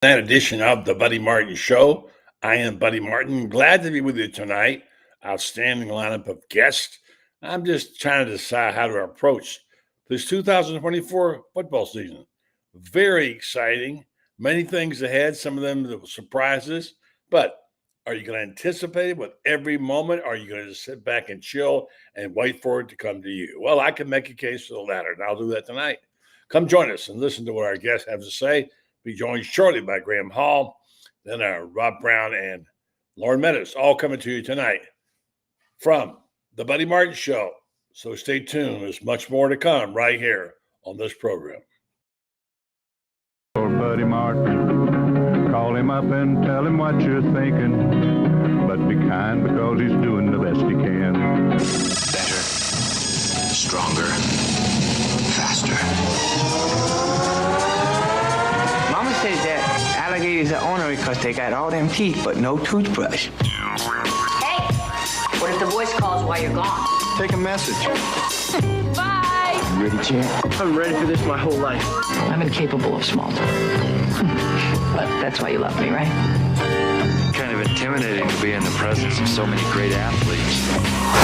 That edition of the Buddy Martin Show. I am Buddy Martin. Glad to be with you tonight. Outstanding lineup of guests. I'm just trying to decide how to approach this 2024 football season. Very exciting. Many things ahead. Some of them that will surprise us. But are you going to anticipate it with every moment? Or are you going to just sit back and chill and wait for it to come to you? Well, I can make a case for the latter, and I'll do that tonight. Come join us and listen to what our guests have to say. Be joined shortly by Graham Hall, then Rob Browne and Loren Meadows, all coming to you tonight from the Buddy Martin Show. So stay tuned. There's much more to come right here on this program. For Buddy Martin, call him up and tell him what you're thinking, but be kind because he's doing the best he can. Better, stronger, faster. Mama says that alligators are ornery because they got all them teeth but no toothbrush. Hey, what if the voice calls while you're gone? Take a message. Bye. You ready, champ? I'm ready for this my whole life. I'm incapable of small talk. But that's why you love me, right? Kind of intimidating to be in the presence of so many great athletes.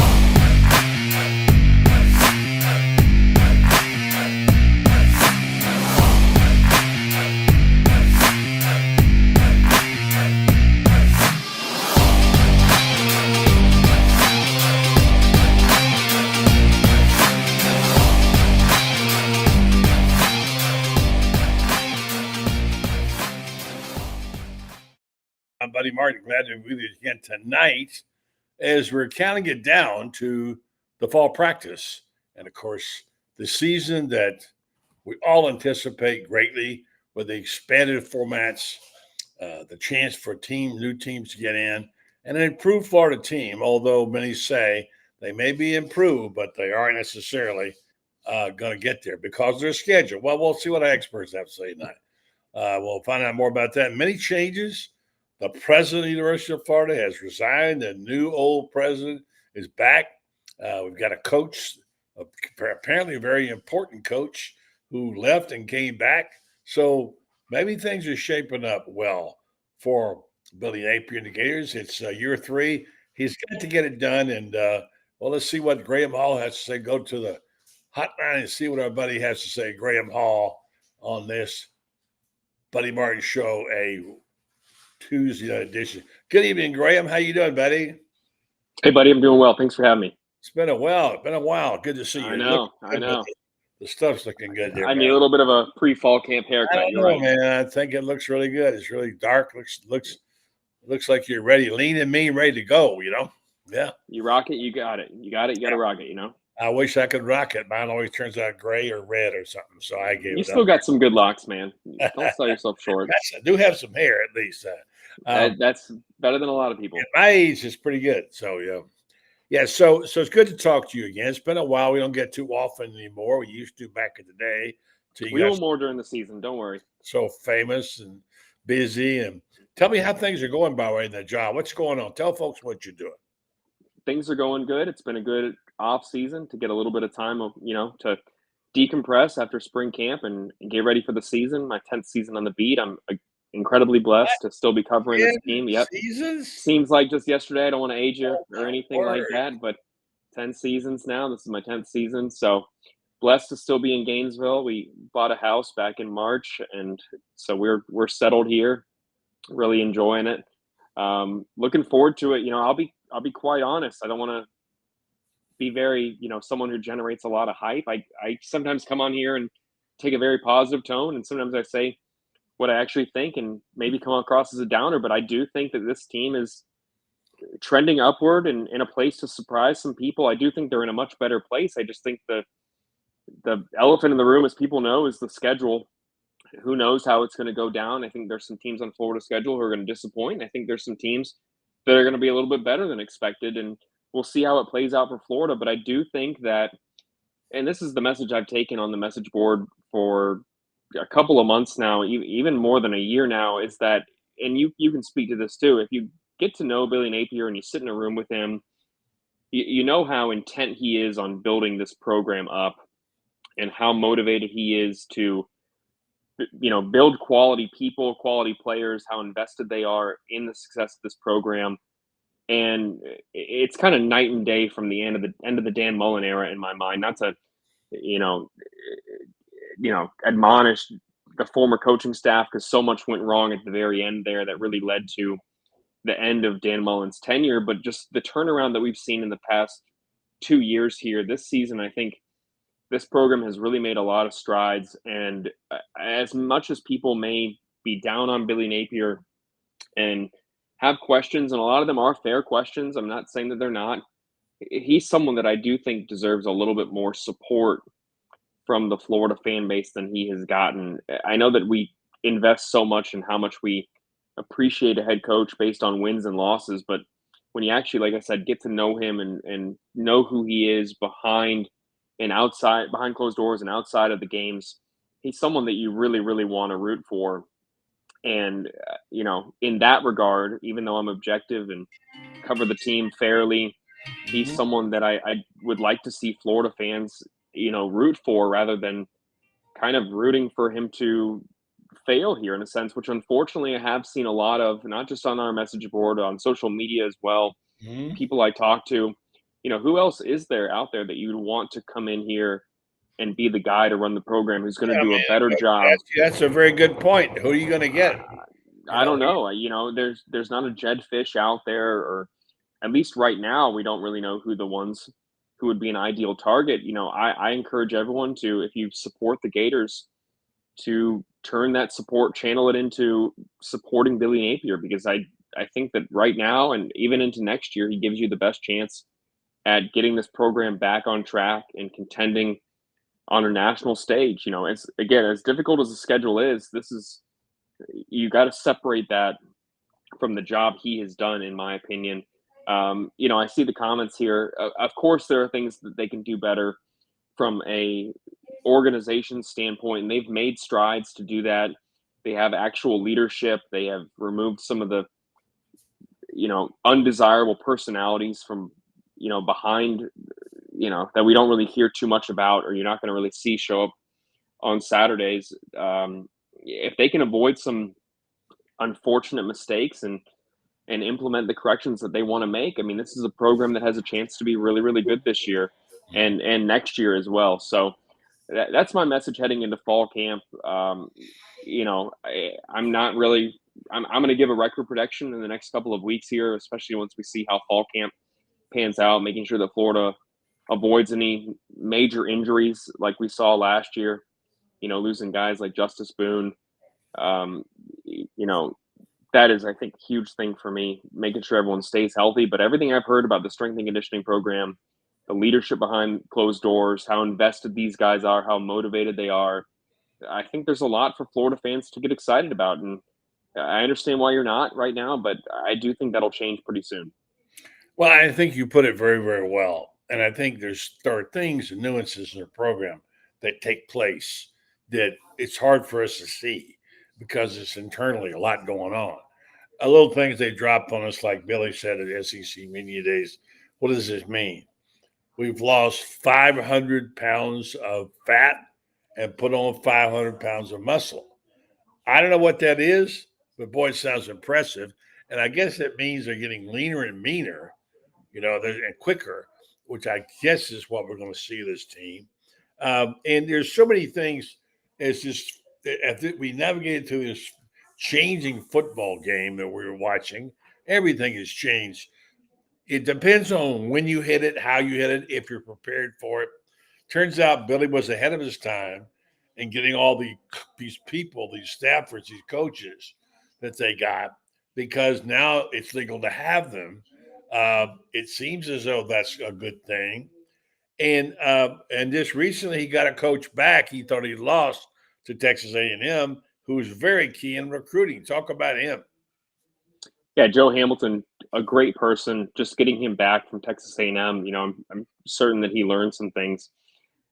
I'm Buddy Martin. Glad to be with you again tonight as we're counting it down to the fall practice. And, of course, the season that we all anticipate greatly with the expanded formats, the chance for new teams to get in, and an improved Florida team, although many say they may be improved, but they aren't necessarily going to get there because of their schedule. Well, we'll see what our experts have to say tonight. We'll find out more about that. Many changes. The president of the University of Florida has resigned. The new old president is back. We've got a coach, apparently a very important coach, who left and came back. So maybe things are shaping up well for Billy Napier and the Gators. It's year 3. He's got to get it done. And, well, let's see what Graham Hall has to say. Go to the hotline and see what our buddy has to say. Graham Hall on this Buddy Martin Show, a Tuesday edition. Good evening, Graham. How you doing, buddy? Hey, buddy. I'm doing well. Thanks for having me. It's been a while. Good to see you. I know. The stuff's looking good there. I need a little bit of a pre-fall camp haircut. I know, right, man. I think it looks really good. It's really dark. Looks like you're ready, lean and mean, ready to go. Yeah. You rock it. You got it. You got to rock it. I wish I could rock it. Mine always turns out gray or red or something. So I gave it up. You still got some good locks, man. Don't sell yourself short. I do have some hair at least. That's better than a lot of people. My age is pretty good. So yeah. So it's good to talk to you again. It's been a while. We don't get too often anymore. We used to back in the day. We will more during the season. Don't worry. So famous and busy. And tell me how things are going, by the way, in that job. What's going on? Tell folks what you're doing. Things are going good. It's been a good off season to get a little bit of time of, to decompress after spring camp and get ready for the season. My 10th season on the beat. I'm incredibly blessed to still be covering this team. Yep. Seasons? Seems like just yesterday. I don't want to age you or anything like that, but 10 seasons now. This is my 10th season. So blessed to still be in Gainesville. We bought a house back in March, and so we're settled here, really enjoying it. Looking forward to it. I'll be quite honest. I don't want to be very, someone who generates a lot of hype. I sometimes come on here and take a very positive tone, and sometimes I say what I actually think and maybe come across as a downer, but I do think that this team is trending upward and in a place to surprise some people. I do think they're in a much better place. I just think the elephant in the room, as people know, is the schedule. Who knows how it's going to go down? I think there's some teams on Florida's schedule who are going to disappoint. I think there's some teams that are going to be a little bit better than expected, and we'll see how it plays out for Florida. But I do think that, and this is the message I've taken on the message board for a couple of months now, even more than a year now, is that, and you can speak to this too, if you get to know Billy Napier and you sit in a room with him, you know how intent he is on building this program up and how motivated he is to build quality people, quality players, how invested they are in the success of this program. And it's kind of night and day from the end of the Dan Mullen era in my mind. Not to, you know, admonish the former coaching staff, because so much went wrong at the very end there that really led to the end of Dan Mullen's tenure. But just the turnaround that we've seen in the past 2 years here, this season, I think this program has really made a lot of strides. And as much as people may be down on Billy Napier and have questions, and a lot of them are fair questions, I'm not saying that they're not, he's someone that I do think deserves a little bit more support from the Florida fan base than he has gotten. I know that we invest so much in how much we appreciate a head coach based on wins and losses, but when you actually, like I said, get to know him and know who he is behind closed doors and outside of the games, he's someone that you really, really want to root for. And, in that regard, even though I'm objective and cover the team fairly, he's someone that I would like to see Florida fans, root for, rather than kind of rooting for him to fail here, in a sense, which unfortunately I have seen a lot of, not just on our message board, on social media as well. People I talk to, who else is there out there that you'd want to come in here and be the guy to run the program, who's going to do a better job? That's a very good point. Who are you going to get? I don't know. There's not a Jed Fish out there, or at least right now, we don't really know who the ones who would be an ideal target. I encourage everyone to, if you support the Gators, to turn that support, channel it into supporting Billy Napier, because I think that right now and even into next year, he gives you the best chance at getting this program back on track and contending on a national stage. It's, again, as difficult as the schedule is, you got to separate that from the job he has done, in my opinion. I see the comments here. Of course, there are things that they can do better from a organization standpoint, and they've made strides to do that. They have actual leadership. They have removed some of the, undesirable personalities from, behind, that we don't really hear too much about, or you're not going to really see show up on Saturdays. If they can avoid some unfortunate mistakes and implement the corrections that they want to make, I mean, this is a program that has a chance to be really, really good this year and next year as well. So that's my message heading into fall camp. I'm not really, I'm going to give a record prediction in the next couple of weeks here, especially once we see how fall camp pans out, making sure that Florida avoids any major injuries like we saw last year, losing guys like Justice Boone. That is, I think, a huge thing for me, making sure everyone stays healthy. But everything I've heard about the strength and conditioning program, the leadership behind closed doors, how invested these guys are, how motivated they are, I think there's a lot for Florida fans to get excited about. And I understand why you're not right now, but I do think that'll change pretty soon. Well, I think you put it very, very well. And I think there are things and nuances in the program that take place that it's hard for us to see, because it's internally a lot going on. A little things they drop on us, like Billy said at SEC Media Days. What does this mean? We've lost 500 pounds of fat and put on 500 pounds of muscle. I don't know what that is, but boy, it sounds impressive. And I guess it means they're getting leaner and meaner, and quicker, which I guess is what we're going to see this team. And there's so many things. It's just, we navigated through this changing football game that we were watching. Everything has changed. It depends on when you hit it, how you hit it, if you're prepared for it. Turns out Billy was ahead of his time in getting all these people, these staffers, these coaches that they got, because now it's legal to have them. It seems as though that's a good thing. And just recently he got a coach back he thought he lost to Texas A&M, who was very key in recruiting. Talk about him. Yeah, Joe Hamilton, a great person. Just getting him back from Texas A&M, I'm certain that he learned some things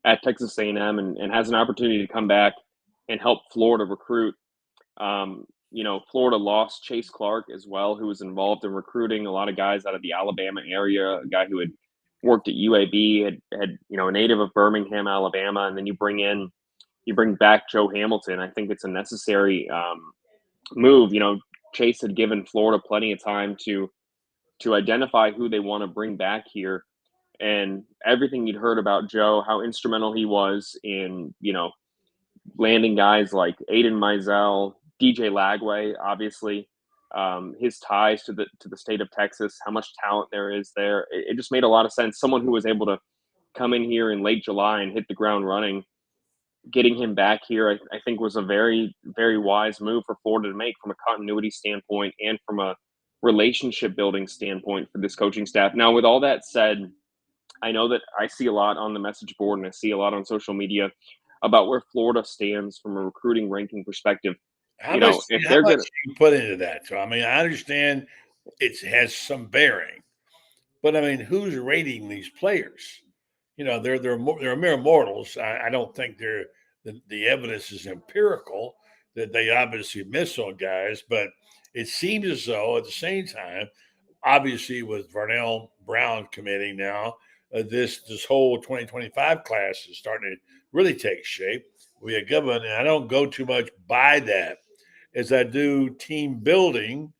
at Texas A&M and has an opportunity to come back and help Florida recruit. Florida lost Chase Clark as well, who was involved in recruiting a lot of guys out of the Alabama area, a guy who had worked at UAB, had a native of Birmingham, Alabama, and then you bring in you bring back Joe Hamilton. I think it's a necessary move. Chase had given Florida plenty of time to identify who they want to bring back here, and everything you'd heard about Joe, how instrumental he was in landing guys like Aiden Mizell, DJ Lagway, obviously, his ties to the state of Texas, how much talent there is there. It just made a lot of sense. Someone who was able to come in here in late July and hit the ground running, getting him back here, I think was a very, very wise move for Florida to make from a continuity standpoint and from a relationship building standpoint for this coaching staff. Now, with all that said, I know that I see a lot on the message board and I see a lot on social media about where Florida stands from a recruiting ranking perspective. How much If they're going to, you put into that? So, I mean, I understand it has some bearing, but I mean, who's rating these players? They're mere mortals. I don't think the evidence is empirical that they obviously miss on guys, but it seems as though at the same time, obviously with Browne committing now, this whole 2025 class is starting to really take shape. We are given, and I don't go too much by that as I do team building,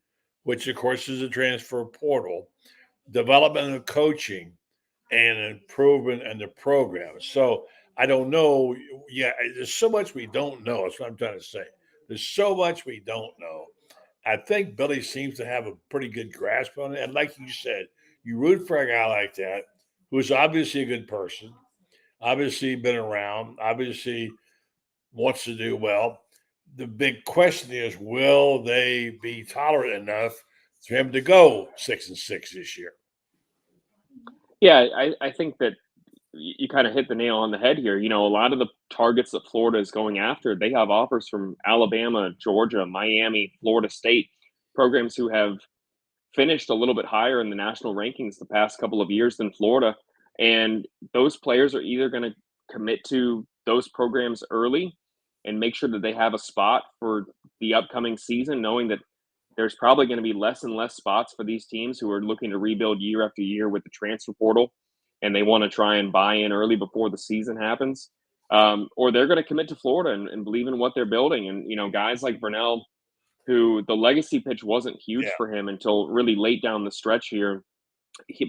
which of course is a transfer portal, development and coaching, and improvement in the program. So I don't know. Yeah, there's so much we don't know. That's what I'm trying to say. There's so much we don't know. I think Billy seems to have a pretty good grasp on it. And like you said, you root for a guy like that who's obviously a good person, obviously been around, obviously wants to do well. The big question is, will they be tolerant enough for him to go 6-6 this year? yeah, I think that you kind of hit the nail on the head here. A lot of the targets that Florida is going after, they have offers from Alabama, Georgia, Miami, Florida State, programs who have finished a little bit higher in the national rankings the past couple of years than Florida. And those players are either going to commit to those programs early and make sure that they have a spot for the upcoming season, knowing that there's probably going to be less and less spots for these teams who are looking to rebuild year after year with the transfer portal, and they want to try and buy in early before the season happens. Or they're going to commit to Florida and believe in what they're building. And, guys like Brownw, who the legacy pitch wasn't huge for him until really late down the stretch here.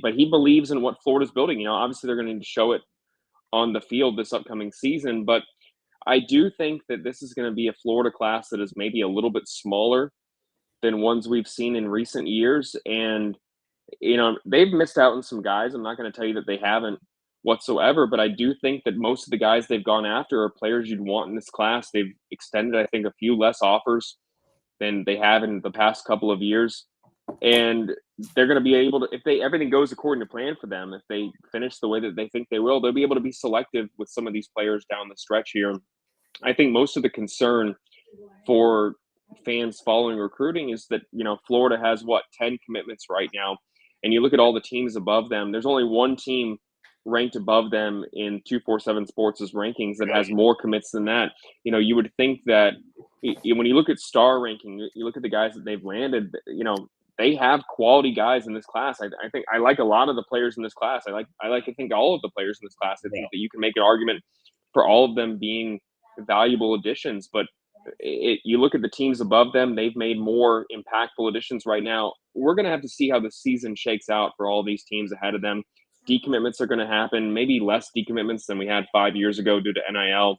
But he believes in what Florida's building. Obviously they're going to need to show it on the field this upcoming season. But I do think that this is going to be a Florida class that is maybe a little bit smaller than ones we've seen in recent years. And, they've missed out on some guys. I'm not going to tell you that they haven't whatsoever, but I do think that most of the guys they've gone after are players you'd want in this class. They've extended, I think, a few less offers than they have in the past couple of years. And they're going to be able to, if everything goes according to plan for them, if they finish the way that they think they will, they'll be able to be selective with some of these players down the stretch here. I think most of the concern for fans following recruiting is that, Florida has 10 commitments right now. And you look at all the teams above them, there's only one team ranked above them in 247 Sports' rankings that has more commits than that. You would think that when you look at star ranking, you look at the guys that they've landed, they have quality guys in this class. I think I like a lot of the players in this class. I like to think all of the players in this class. I think that you can make an argument for all of them being valuable additions, but you look at the teams above them, they've made more impactful additions right now. We're going to have to see how the season shakes out for all these teams ahead of them. Decommitments are going to happen, maybe less decommitments than we had 5 years ago due to NIL.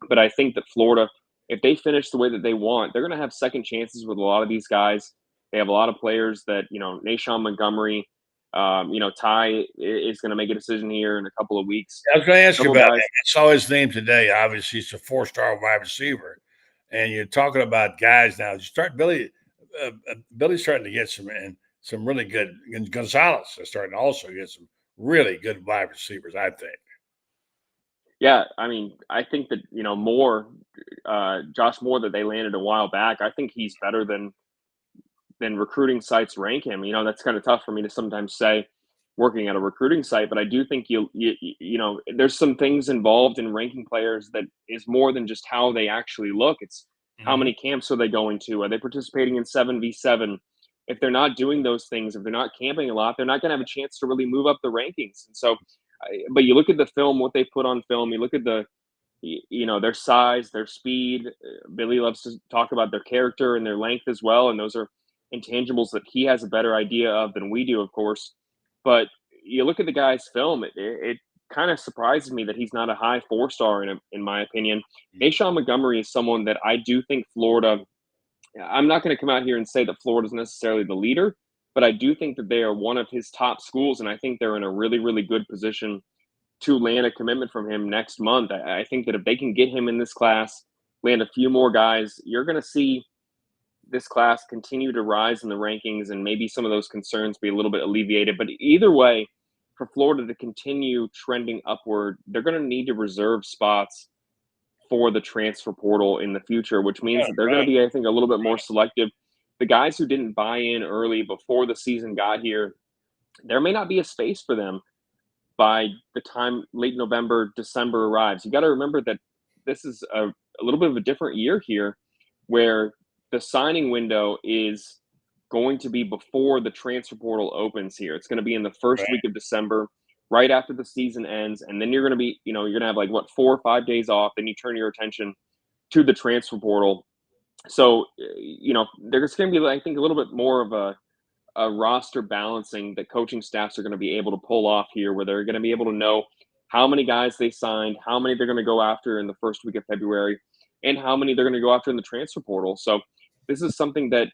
But I think that Florida, if they finish the way that they want, they're going to have second chances with a lot of these guys. They have a lot of players that, Nashawn Montgomery, Ty is going to make a decision here in a couple of weeks. I was going to ask you about it. I saw his name today. Obviously, he's a 4-star wide receiver. And you're talking about guys now. Billy's starting to get some really good. And Gonzalez is starting to also get some really good wide receivers, I think. Yeah, I mean, I think that, Josh Moore that they landed a while back, I think he's better than recruiting sites rank him. That's kind of tough for me to sometimes say working at a recruiting site, but I do think there's some things involved in ranking players that is more than just how they actually look. It's how many camps are they going to? Are they participating in 7v7? If they're not doing those things, if they're not camping a lot, they're not going to have a chance to really move up the rankings. And so, but you look at the film, what they put on film, you look at the their size, their speed. Billy loves to talk about their character and their length as well, and those are intangibles that he has a better idea of than we do, of course. But you look at the guy's film; it kind of surprises me that he's not a high 4-star in my opinion. Mayshawn Montgomery is someone that I do think Florida. I'm not going to come out here and say that Florida is necessarily the leader, but I do think that they are one of his top schools, and I think they're in a really, really good position to land a commitment from him next month. I think that if they can get him in this class, land a few more guys, you're going to see this class continue to rise in the rankings and maybe some of those concerns be a little bit alleviated. But either way, for Florida to continue trending upward, they're going to need to reserve spots for the transfer portal in the future, which means that they're going to be, I think, a little bit more selective. The guys who didn't buy in early before the season got here, there may not be a space for them by the time late November, December arrives. You got to remember that this is a little bit of a different year here where the signing window is going to be before the transfer portal opens here. It's going to be in the first week of December, right after the season ends. And then you're going to be, you're going to have 4 or 5 days off. Then you turn your attention to the transfer portal. So, there's going to be, I think, a little bit more of a roster balancing that coaching staffs are going to be able to pull off here, where they're going to be able to know how many guys they signed, how many they're going to go after in the first week of February, and how many they're going to go after in the transfer portal. So this is something that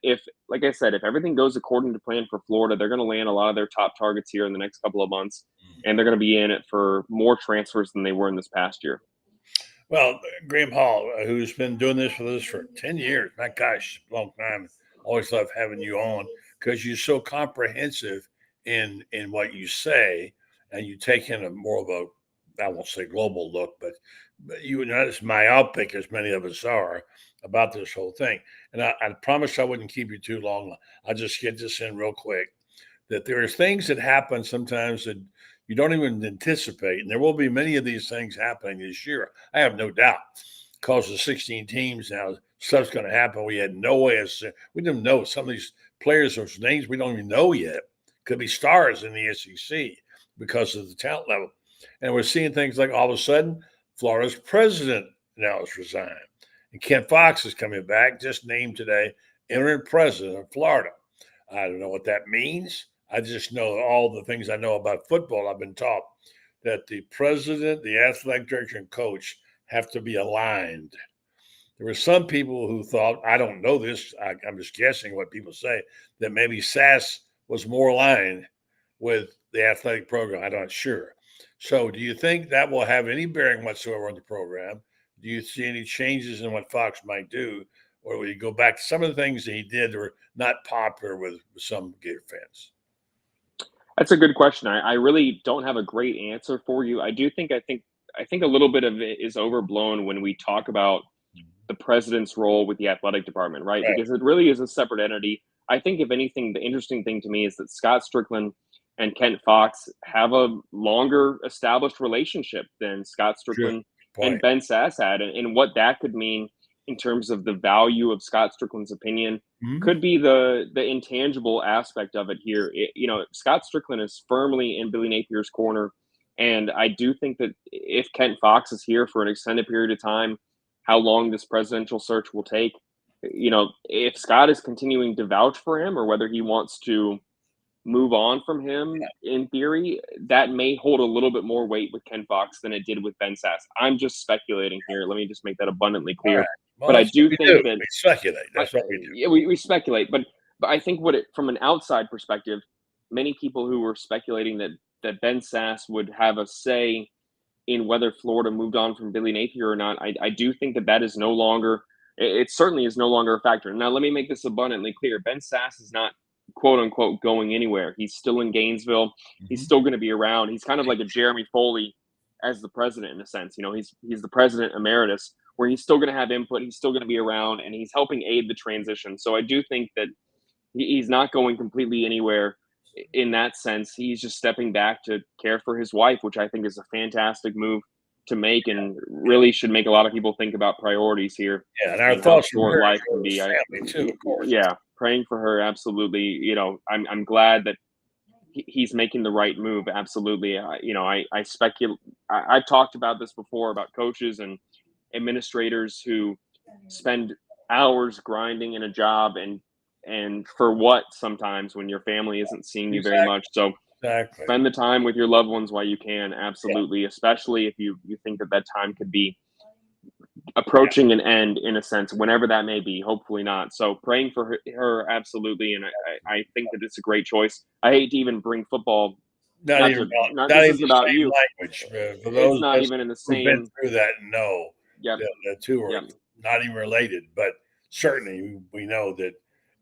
like I said, if everything goes according to plan for Florida, they're going to land a lot of their top targets here in the next couple of months, and they're going to be in it for more transfers than they were in this past year. Well, Graham Hall, who's been doing this for 10 years, my gosh, long time. Always love having you on because you're so comprehensive in what you say, and you take in a more of a, I won't say global look, but you are not as myopic as many of us are about this whole thing. And I promise I wouldn't keep you too long. I'll just get this in real quick, that there's things that happen sometimes that you don't even anticipate. And there will be many of these things happening this year. I have no doubt. Because of 16 teams now, stuff's going to happen. We had no way we didn't know some of these players, those names we don't even know yet, could be stars in the SEC because of the talent level. And we're seeing things like all of a sudden, Florida's president now has resigned. And Kent Fox is coming back, just named today, interim president of Florida. I don't know what that means. I just know all the things I know about football. I've been taught that the president, the athletic director, and coach have to be aligned. There were some people who thought, I don't know this, I'm just guessing what people say, that maybe SAS was more aligned with the athletic program. I'm not sure. So do you think that will have any bearing whatsoever on the program? Do you see any changes in what Fox might do? Or will you go back to some of the things that he did that were not popular with some Gator fans? That's a good question. I really don't have a great answer for you. I think a little bit of it is overblown when we talk about the president's role with the athletic department, right? Because it really is a separate entity. I think, if anything, the interesting thing to me is that Scott Strickland and Kent Fox have a longer established relationship than Scott Strickland and Ben Sass had. And what that could mean in terms of the value of Scott Strickland's opinion could be the intangible aspect of it here. Scott Strickland is firmly in Billy Napier's corner. And I do think that if Kent Fox is here for an extended period of time, how long this presidential search will take, if Scott is continuing to vouch for him or whether he wants to move on from him, in theory, that may hold a little bit more weight with Ken Fox than it did with Ben Sass. I'm just speculating here. Let me just make that abundantly clear. Right. Well, but I do think that we speculate. That's what we do. Yeah, we speculate. But I think from an outside perspective, many people who were speculating that Ben Sass would have a say in whether Florida moved on from Billy Napier or not, I do think that is no longer, it certainly is no longer a factor. Now, let me make this abundantly clear. Ben Sass is not, quote unquote, going anywhere. He's still in Gainesville. He's still going to be around. He's kind of like a Jeremy Foley as the president in a sense. He's the president emeritus, where he's still going to have input. He's still going to be around, and he's helping aid the transition. So I do think that he's not going completely anywhere in that sense. He's just stepping back to care for his wife, which I think is a fantastic move to make, and really should make a lot of people think about priorities here. Yeah, and our thoughts short life can be. Family too, of course. Yeah, praying for her, absolutely. I'm glad that he's making the right move. Absolutely. I speculate. I've talked about this before about coaches and administrators who spend hours grinding in a job and for what sometimes when your family isn't seeing you very much. So Exactly. spend the time with your loved ones while you can. Absolutely. Especially if you think that time could be approaching an end in a sense, whenever that may be, hopefully not. So praying for her absolutely. And I think that it's a great choice. I hate to even bring football. Not Not even this the isn't about same you. language. For It's those not of us even in the who've been same. through that, no, Yep. the two are Yep. not even related. But certainly, we know that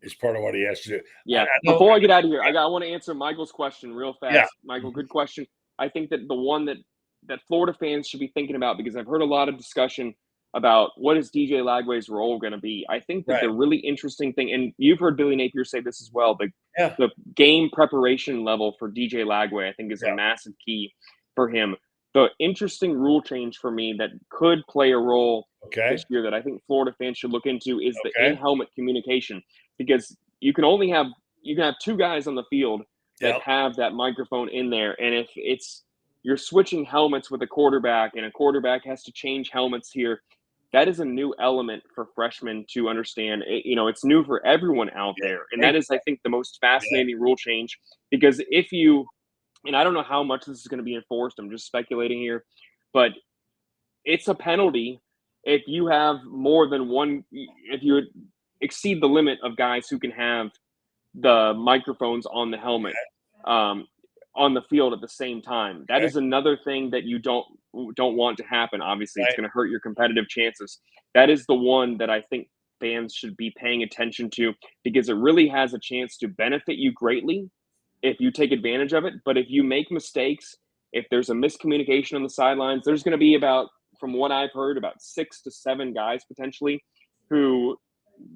it's part of what he has to do. Yeah. know, Before I get out of here, I want to answer Michael's question real fast. Yeah. Michael, good question. I think that the one that Florida fans should be thinking about, because I've heard a lot of discussion about what is DJ Lagway's role going to be. I think that Right. the really interesting thing, and you've heard Billy Napier say this as well, Yeah. the game preparation level for DJ Lagway, I think, is a massive key for him. The interesting rule change for me that could play a role this year that I think Florida fans should look into is the in-helmet communication, because you can have two guys on the field that have that microphone in there, and if you're switching helmets with a quarterback and a quarterback has to change helmets here, that is a new element for freshmen to understand. It's new for everyone out there, and that is, I think, the most fascinating rule change, because if you, and I don't know how much this is going to be enforced, I'm just speculating here, but it's a penalty if you have more than one, if you exceed the limit of guys who can have the microphones on the helmet on the field at the same time. That is another thing that you don't want to happen. Obviously, it's going to hurt your competitive chances. That is the one that I think fans should be paying attention to, because it really has a chance to benefit you greatly if you take advantage of it. But if you make mistakes, if there's a miscommunication on the sidelines, there's going to be from what I've heard, about 6 to 7 guys potentially who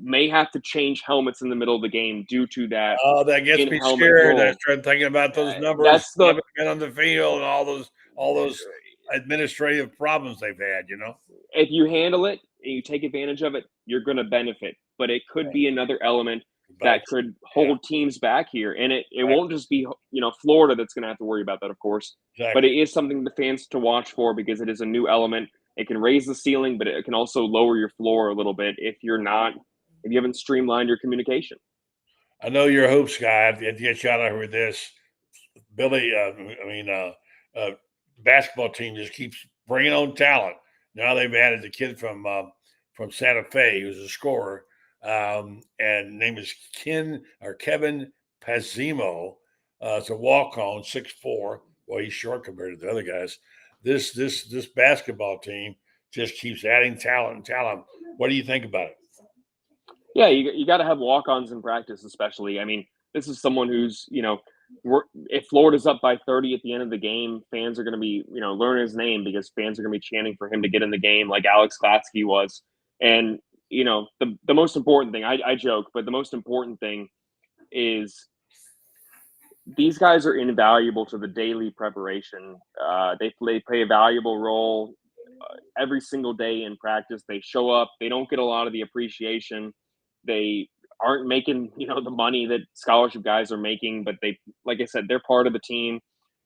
may have to change helmets in the middle of the game due to that. Oh, that gets me scared. I start thinking about those numbers, haven't been on the field, and all those administrative problems they've had. If you handle it and you take advantage of it, you're going to benefit. But it could be another element that could hold teams back here, and it won't just be Florida that's going to have to worry about that, of course. But it is something the fans to watch for, because it is a new element. It can raise the ceiling, but it can also lower your floor a little bit if you haven't streamlined your communication. I know you're a hoops guy. I have to get you out of here with this. Billy, basketball team just keeps bringing on talent. Now they've added the kid from Santa Fe, who's a scorer, and name is Kevin Pazimo. It's a walk-on, 6'4". Well, he's short compared to the other guys. This basketball team just keeps adding talent. What do you think about it? Yeah, you got to have walk-ons in practice, especially. I mean, this is someone who's, if Florida's up by 30 at the end of the game, fans are going to be, learning his name, because fans are going to be chanting for him to get in the game like Alex Klatsky was. And, the most important thing, I joke, but the most important thing is these guys are invaluable to the daily preparation. They play a valuable role every single day in practice. They show up. They don't get a lot of the appreciation. They aren't making, the money that scholarship guys are making, but they, like I said, they're part of the team.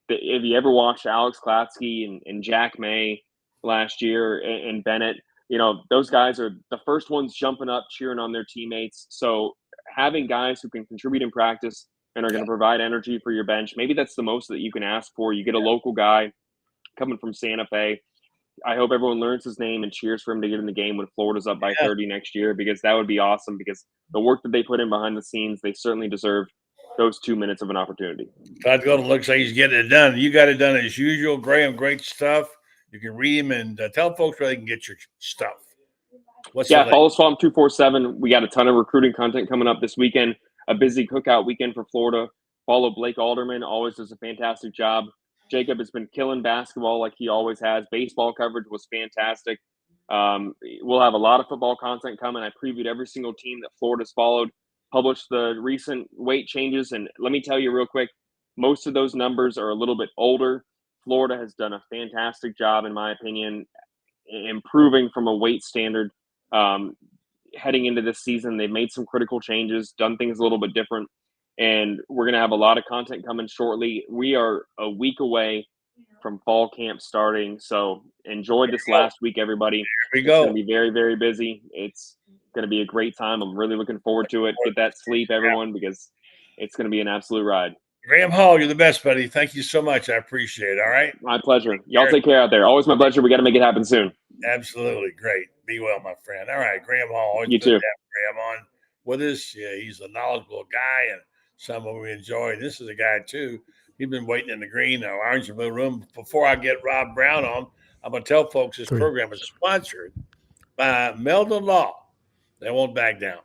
If you ever watched Alex Klatsky and Jack May last year and Bennett, those guys are the first ones jumping up, cheering on their teammates. So having guys who can contribute in practice and are going to provide energy for your bench, maybe that's the most that you can ask for. You get a local guy coming from Santa Fe. I hope everyone learns his name and cheers for him to get in the game when Florida's up by 30 next year, because that would be awesome, because the work that they put in behind the scenes, they certainly deserve those 2 minutes of an opportunity. Todd Golden looks like he's getting it done. You got it done as usual. Graham, great stuff. You can read him and tell folks where they can get your stuff. Follow Swamp 247. We got a ton of recruiting content coming up this weekend. A busy cookout weekend for Florida. Follow Blake Alderman. Always does a fantastic job. Jacob has been killing basketball like he always has. Baseball coverage was fantastic. We'll have a lot of football content coming. I previewed every single team that Florida's followed, published the recent weight changes. And let me tell you real quick, most of those numbers are a little bit older. Florida has done a fantastic job, in my opinion, improving from a weight standard. Heading into this season, they've made some critical changes, done things a little bit different. And we're going to have a lot of content coming shortly. We are a week away from fall camp starting. So enjoy this last week, everybody. Here we It's going go. to be very, very busy. It's going to be a great time. I'm really looking forward to it. Get that sleep, everyone, because it's going to be an absolute ride. Graham Hall, you're the best, buddy. Thank you so much. I appreciate it. All right. My pleasure. Y'all take care out there. Always my pleasure. We got to make it happen soon. Absolutely. Great. Be well, my friend. All right. Graham Hall. Always You good too. to have Graham on with us. Yeah, he's a knowledgeable guy and someone we enjoy. This is a guy, too. He's been waiting in the green, orange and blue room. Before I get Rob Browne on, I'm going to tell folks this program is sponsored by Meldon Law. They won't back down.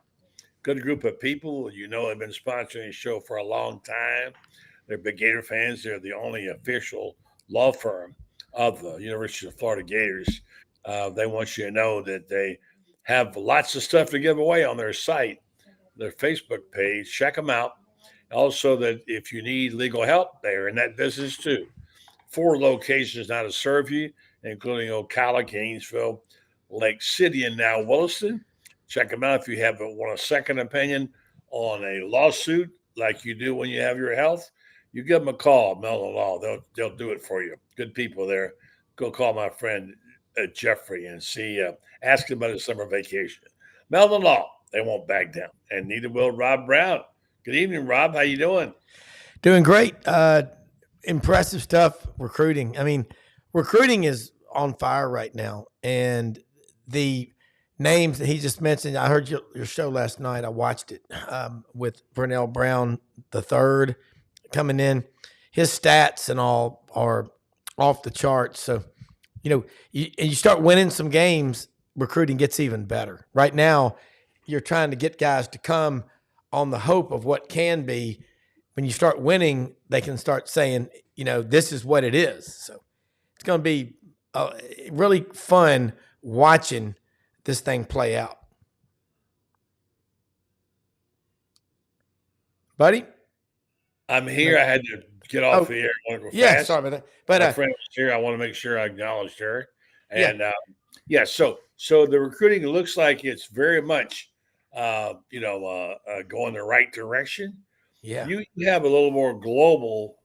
Good group of people. You know, they've been sponsoring the show for a long time. They're big Gator fans. They're the only official law firm of the University of Florida Gators. They want you to know that they have lots of stuff to give away on their site, their Facebook page. Check them out. Also, that if you need legal help, they're in that business too. 4 locations now to serve you, including Ocala, Gainesville, Lake City, and now Williston. Check them out if you want a second opinion on a lawsuit like you do when you have your health. You give them a call, Meldon Law. They'll do it for you. Good people there. Go call my friend Jeffrey and ask him about his summer vacation. Meldon Law, they won't back down. And neither will Rob Browne. Good evening, Rob. How you doing? Doing great. Impressive stuff. Recruiting. I mean, recruiting is on fire right now. And the names that he just mentioned, I heard your show last night. I watched it with Browne III coming in. His stats and all are off the charts. So, you start winning some games, recruiting gets even better. Right now, you're trying to get guys to come on the hope of what can be. When you start winning, they can start saying, this is what it is. So it's going to be really fun watching this thing play out. Buddy? I'm here. I had to get off the air. I want to go fast. Sorry about that. But my friend was here. I want to make sure I acknowledged her. And so the recruiting looks like it's very much going the right direction. Yeah. You have a little more global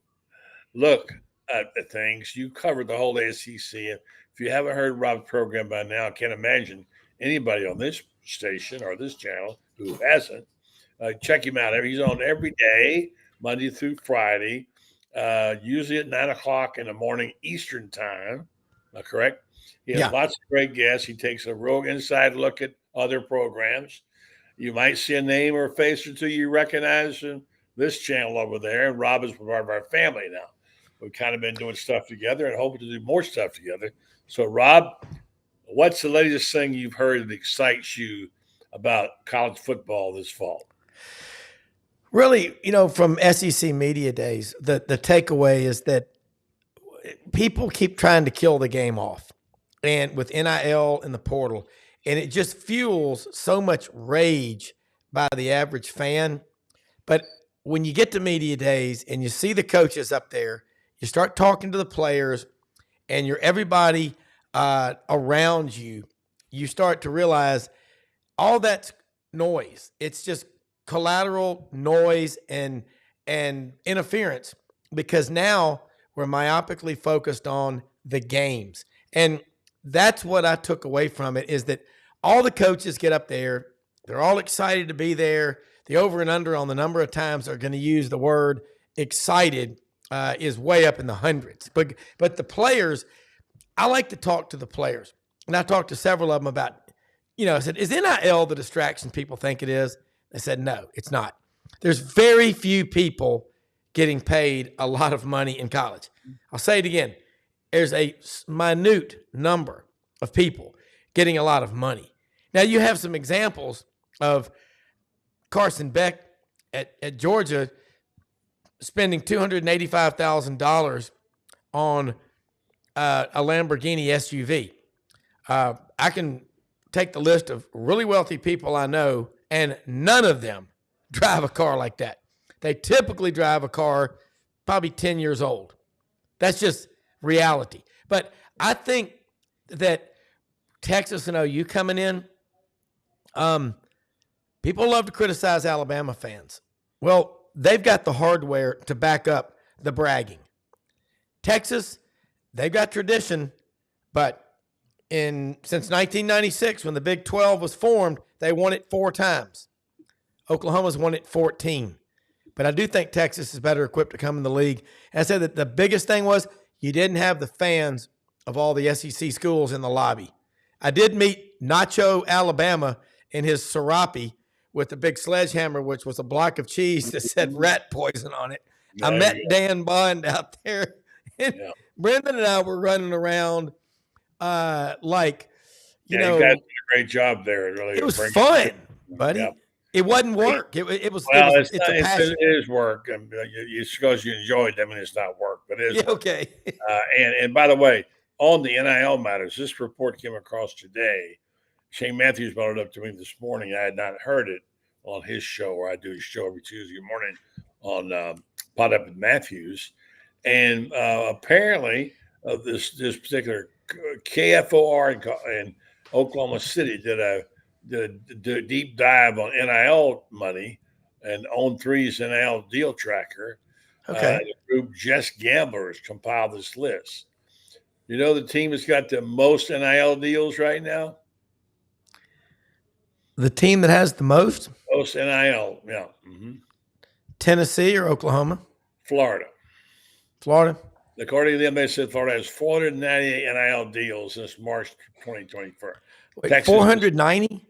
look at things. You covered the whole SEC. If you haven't heard Rob's program by now, I can't imagine anybody on this station or this channel who hasn't. Check him out. He's on every day, Monday through Friday, usually at 9 o'clock in the morning Eastern time. Am I correct? He has lots of great guests. He takes a real inside look at other programs. You might see a name or a face or two you recognize in this channel over there. And Rob is part of our family now. We've kind of been doing stuff together and hoping to do more stuff together. So, Rob, what's the latest thing you've heard that excites you about college football this fall? Really, from SEC media days, the takeaway is that people keep trying to kill the game off, and with NIL and the portal, and it just fuels so much rage by the average fan. But when you get to media days and you see the coaches up there, you start talking to the players, and everybody around you, you start to realize all that's noise. It's just collateral noise and interference, because now we're myopically focused on the games. And that's what I took away from it, is that all the coaches get up there. They're all excited to be there. The over and under on the number of times they're going to use the word excited is way up in the hundreds. But the players, I like to talk to the players. And I talked to several of them about, I said, is NIL the distraction people think it is? They said, no, it's not. There's very few people getting paid a lot of money in college. I'll say it again. There's a minute number of people getting a lot of money. Now, you have some examples of Carson Beck at Georgia spending $285,000 on a Lamborghini SUV. I can take the list of really wealthy people I know, and none of them drive a car like that. They typically drive a car probably 10 years old. That's just reality. But I think that Texas and OU coming in, people love to criticize Alabama fans. Well, they've got the hardware to back up the bragging. Texas, they've got tradition, but since 1996, when the Big 12 was formed, they won it 4 times. Oklahoma's won it 14. But I do think Texas is better equipped to come in the league. And I said that the biggest thing was you didn't have the fans of all the SEC schools in the lobby. I did meet Nacho Alabama in his serape with the big sledgehammer, which was a block of cheese that said rat poison on it. I met Dan Bond out there. And Brendan and I were running around like, you know. You guys did a great job there. Really, it was fun, buddy. Yeah. It wasn't work. It was. Well, it's a passion. it is work. And it's because you enjoy it. I mean, it's not work, but it is. Yeah, okay. And by the way, on the NIL matters, this report came across today. Shane Matthews brought it up to me this morning. I had not heard it on his show, where I do his show every Tuesday morning on Pot Up with Matthews. And apparently, this particular KFOR in Oklahoma City did a deep dive on NIL money and On3's NIL deal tracker. Okay. The group Just Gamblers compiled this list. You know the team that's got the most NIL deals right now? The team that has the most? Most NIL, yeah. Mm-hmm. Tennessee or Oklahoma? Florida. According to them, they said Florida has 498 NIL deals since March 2024. Wait, 490?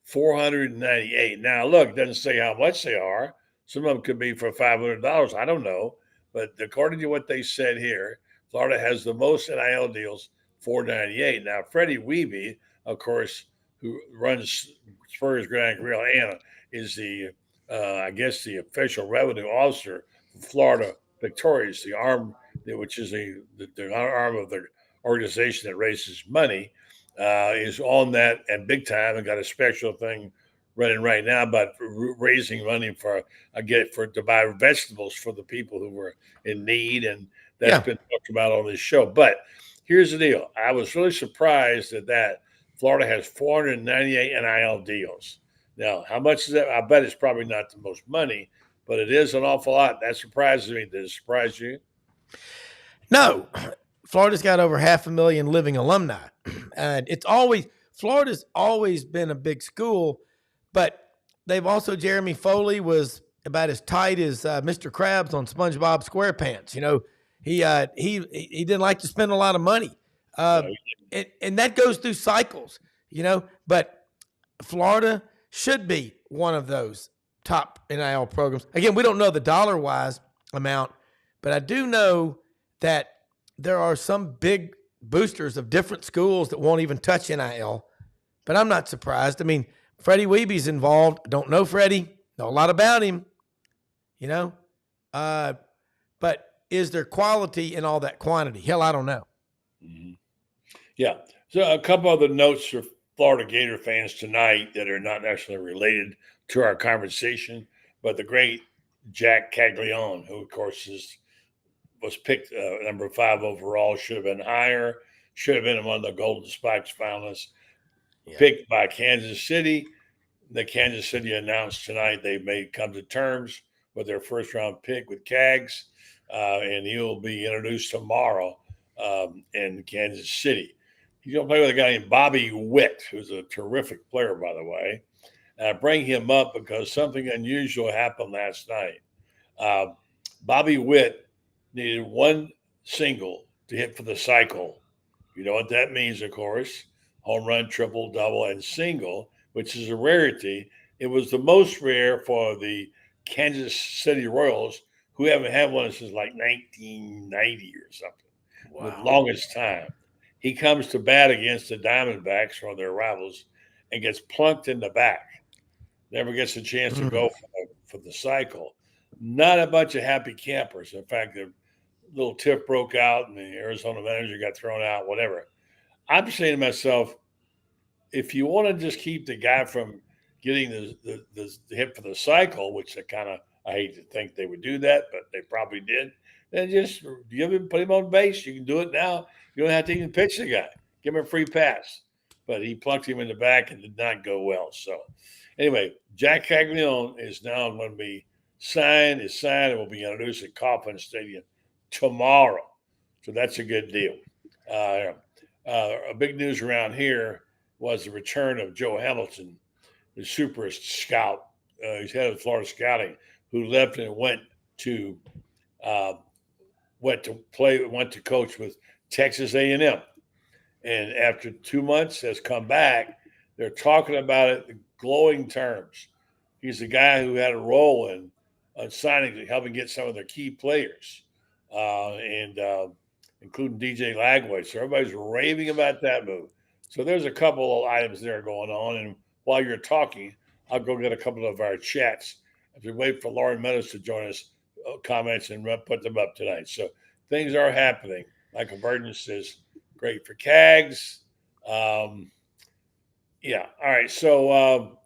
498. Now, look, it doesn't say how much they are. Some of them could be for $500. I don't know. But according to what they said here, Florida has the most NIL deals, 498. Now, Freddie Weeby, of course, who runs Spurs Grand Grill and is the, I guess, the official revenue officer for Florida Victorious, the arm, which is the arm of the organization that raises money, is on that and big time and got a special thing running right now about raising money to buy vegetables for the people who were in need, and that's been talked about on this show. But here's the deal: I was really surprised that Florida has 498 NIL deals. Now, how much is that? I bet it's probably not the most money, but it is an awful lot. That surprises me. Did it surprise you? No. Florida's got over 500,000 living alumni. And Florida's always been a big school, but they've also, Jeremy Foley was about as tight as Mr. Krabs on SpongeBob SquarePants. You know, he didn't like to spend a lot of money. And that goes through cycles, you know, but Florida should be one of those top NIL programs. Again, we don't know the dollar-wise amount, but I do know that there are some big boosters of different schools that won't even touch NIL, but I'm not surprised. I mean, Freddie Weeby's involved. Don't know Freddie, know a lot about him, you know, but is there quality in all that quantity? Hell, I don't know. Mm-hmm. Yeah. So a couple other notes for Florida Gator fans tonight that are not necessarily related to our conversation, but the great Jack Caglione, who of course was picked number 5 overall, should have been higher, should have been one of the Golden Spikes finalists, picked by Kansas City. The Kansas City announced tonight they may come to terms with their first round pick with Cags, and he will be introduced tomorrow in Kansas City. He's going to play with a guy named Bobby Witt, who's a terrific player, by the way. And I bring him up because something unusual happened last night. Bobby Witt needed one single to hit for the cycle. You know what that means, of course. Home run, triple, double, and single, which is a rarity. It was the most rare for the Kansas City Royals, who haven't had one since like 1990 or something. Wow. The longest time. He comes to bat against the Diamondbacks, one of their rivals, and gets plunked in the back. Never gets a chance to go for the cycle. Not a bunch of happy campers. In fact, the little tiff broke out and the Arizona manager got thrown out, whatever. I'm saying to myself, if you want to just keep the guy from getting the hit for the cycle, which I hate to think they would do that, but they probably did, then just put him on base. You can do it now. You don't have to even pitch the guy. Give him a free pass. But he plunked him in the back and did not go well. So anyway, Jack Caglione is now going to be signed and will be introduced at Kauffman Stadium tomorrow. So that's a good deal. A big news around here was the return of Joe Hamilton, the super scout. He's head of Florida Scouting, who left and uh, went to coach with Texas A&M, and after 2 months has come back. They're talking about it in glowing terms. He's the guy who had a role in signing, helping get some of their key players, and including DJ Lagway. So everybody's raving about that move. So there's a couple of items there going on. And while you're talking, I'll go get a couple of our chats as we wait for Loren Meadows to join us, comments, and put them up tonight. So things are happening. Michael Burton says, great for CAGs. Yeah. All right. So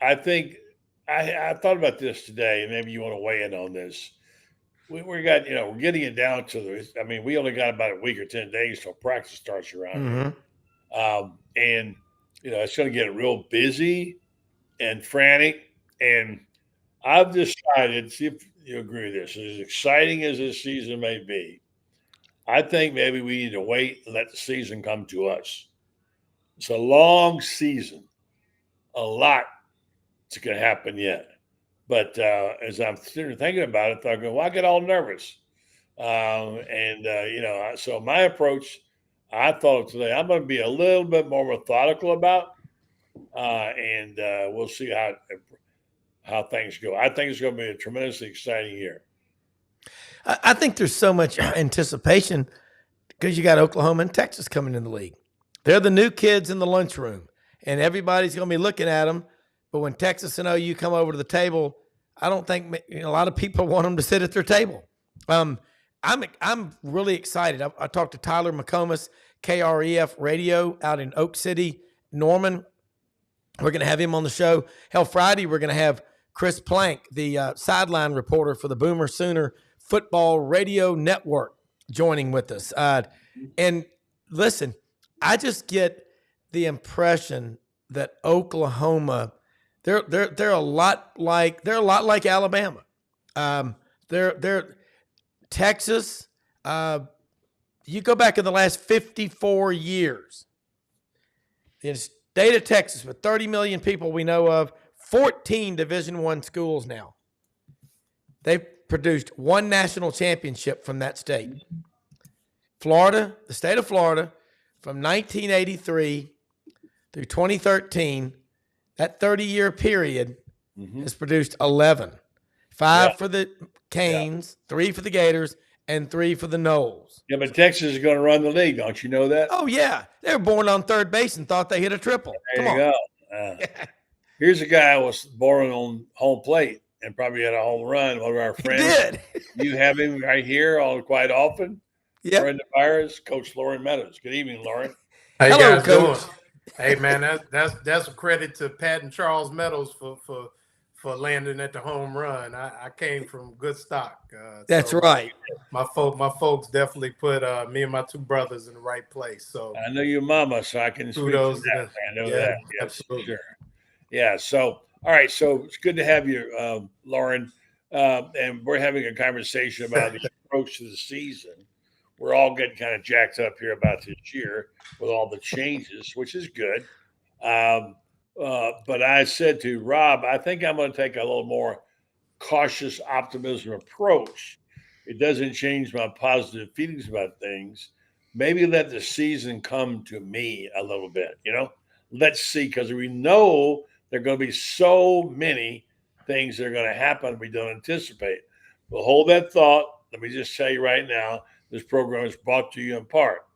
I think I thought about this today, and maybe you want to weigh in on this. We're getting it down to the. I mean, we only got about a week or 10 days till practice starts around here, and it's going to get real busy and frantic. And I've decided, see if you agree with this. As exciting as this season may be, I think maybe we need to wait and let the season come to us. It's a long season, a lot going to happen yet. But as I'm thinking about it, I go, well, I get all nervous. So my approach, I thought today, I'm going to be a little bit more methodical about, and we'll see how things go. I think it's going to be a tremendously exciting year. I think there's so much anticipation because you got Oklahoma and Texas coming in the league. They're the new kids in the lunchroom, and everybody's going to be looking at them. But when Texas and OU come over to the table, I don't think a lot of people want them to sit at their table. I'm really excited. I talked to Tyler McComas, KREF Radio out in Oak City, Norman. We're going to have him on the show. Hell, Friday we're going to have Chris Plank, the sideline reporter for the Boomer Sooner Football Radio Network, joining with us. And listen, I just get the impression that Oklahoma. They're a lot like Alabama. They're Texas. You go back in the last 54 years. The state of Texas, with 30 million people we know of, 14 Division I schools now. They've produced one national championship from that state. Florida, the state of Florida, from 1983 through 2013. That 30-year period has produced 11. 5 for the Canes, 3 for the Gators, and 3 for the Noles. Yeah, but Texas is going to run the league. Don't you know that? Oh, yeah. They were born on third base and thought they hit a triple. There you go. Here's a guy who was born on home plate and probably had a home run. One of our friends. He did. You have him right here quite often. Yeah. Friend of ours, Coach Loren Meadows. Good evening, Loren. How you Hello, guys Coach. doing? Hey man, that's a credit to Pat and Charles Meadows for landing at the home run. I came from good stock. That's right. My folks definitely put me and my two brothers in the right place. So I know your mama, so I can speak to that. I know that. Yes, absolutely. sure. Yeah. So all right. So it's good to have you, Loren. And we're having a conversation about the approach to the season. We're all getting kind of jacked up here about this year with all the changes, which is good. But I said to Rob, I think I'm going to take a little more cautious optimism approach. It doesn't change my positive feelings about things. Maybe let the season come to me a little bit, Let's see, because we know there are going to be so many things that are going to happen we don't anticipate. But hold that thought. Let me just tell you right now, this program is brought to you in part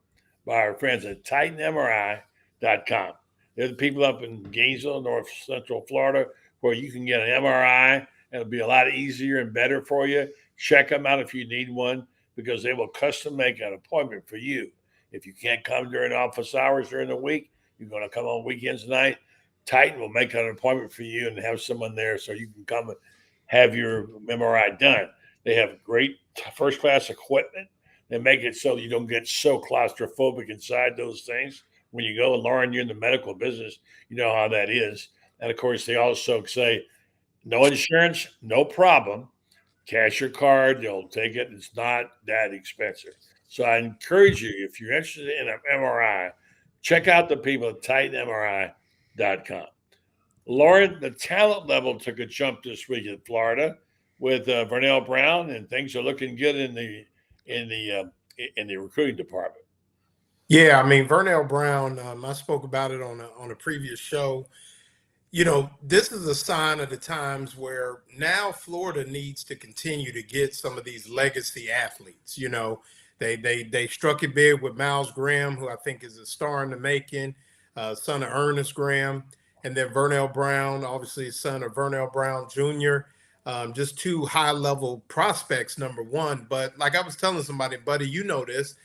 by our friends at TitanMRI.com. They're the people up in Gainesville, North Central Florida, where you can get an MRI, and it'll be a lot easier and better for you. Check them out if you need one, because they will custom make an appointment for you. If you can't come during office hours during the week, you're going to come on weekends night, Titan will make an appointment for you and have someone there so you can come and have your MRI done. They have great first-class equipment. They make it so you don't get so claustrophobic inside those things when you go. And Lauren, you're in the medical business. You know how that is. And, of course, they also say no insurance, no problem. Cash your card. They'll take it. It's not that expensive. So I encourage you, if you're interested in an MRI, check out the people at TitanMRI.com. Loren, the talent level took a jump this week in Florida with Brownw, and things are looking good in the recruiting department. Yeah, I mean, Brownw, I spoke about it on a previous show. You know, this is a sign of the times where now Florida needs to continue to get some of these legacy athletes. You know, they struck it big with Miles Graham, who I think is a star in the making, son of Ernest Graham, and then Brownw, obviously son of Brownw Jr. Just two high-level prospects, number one. But like I was telling somebody, buddy, you know this,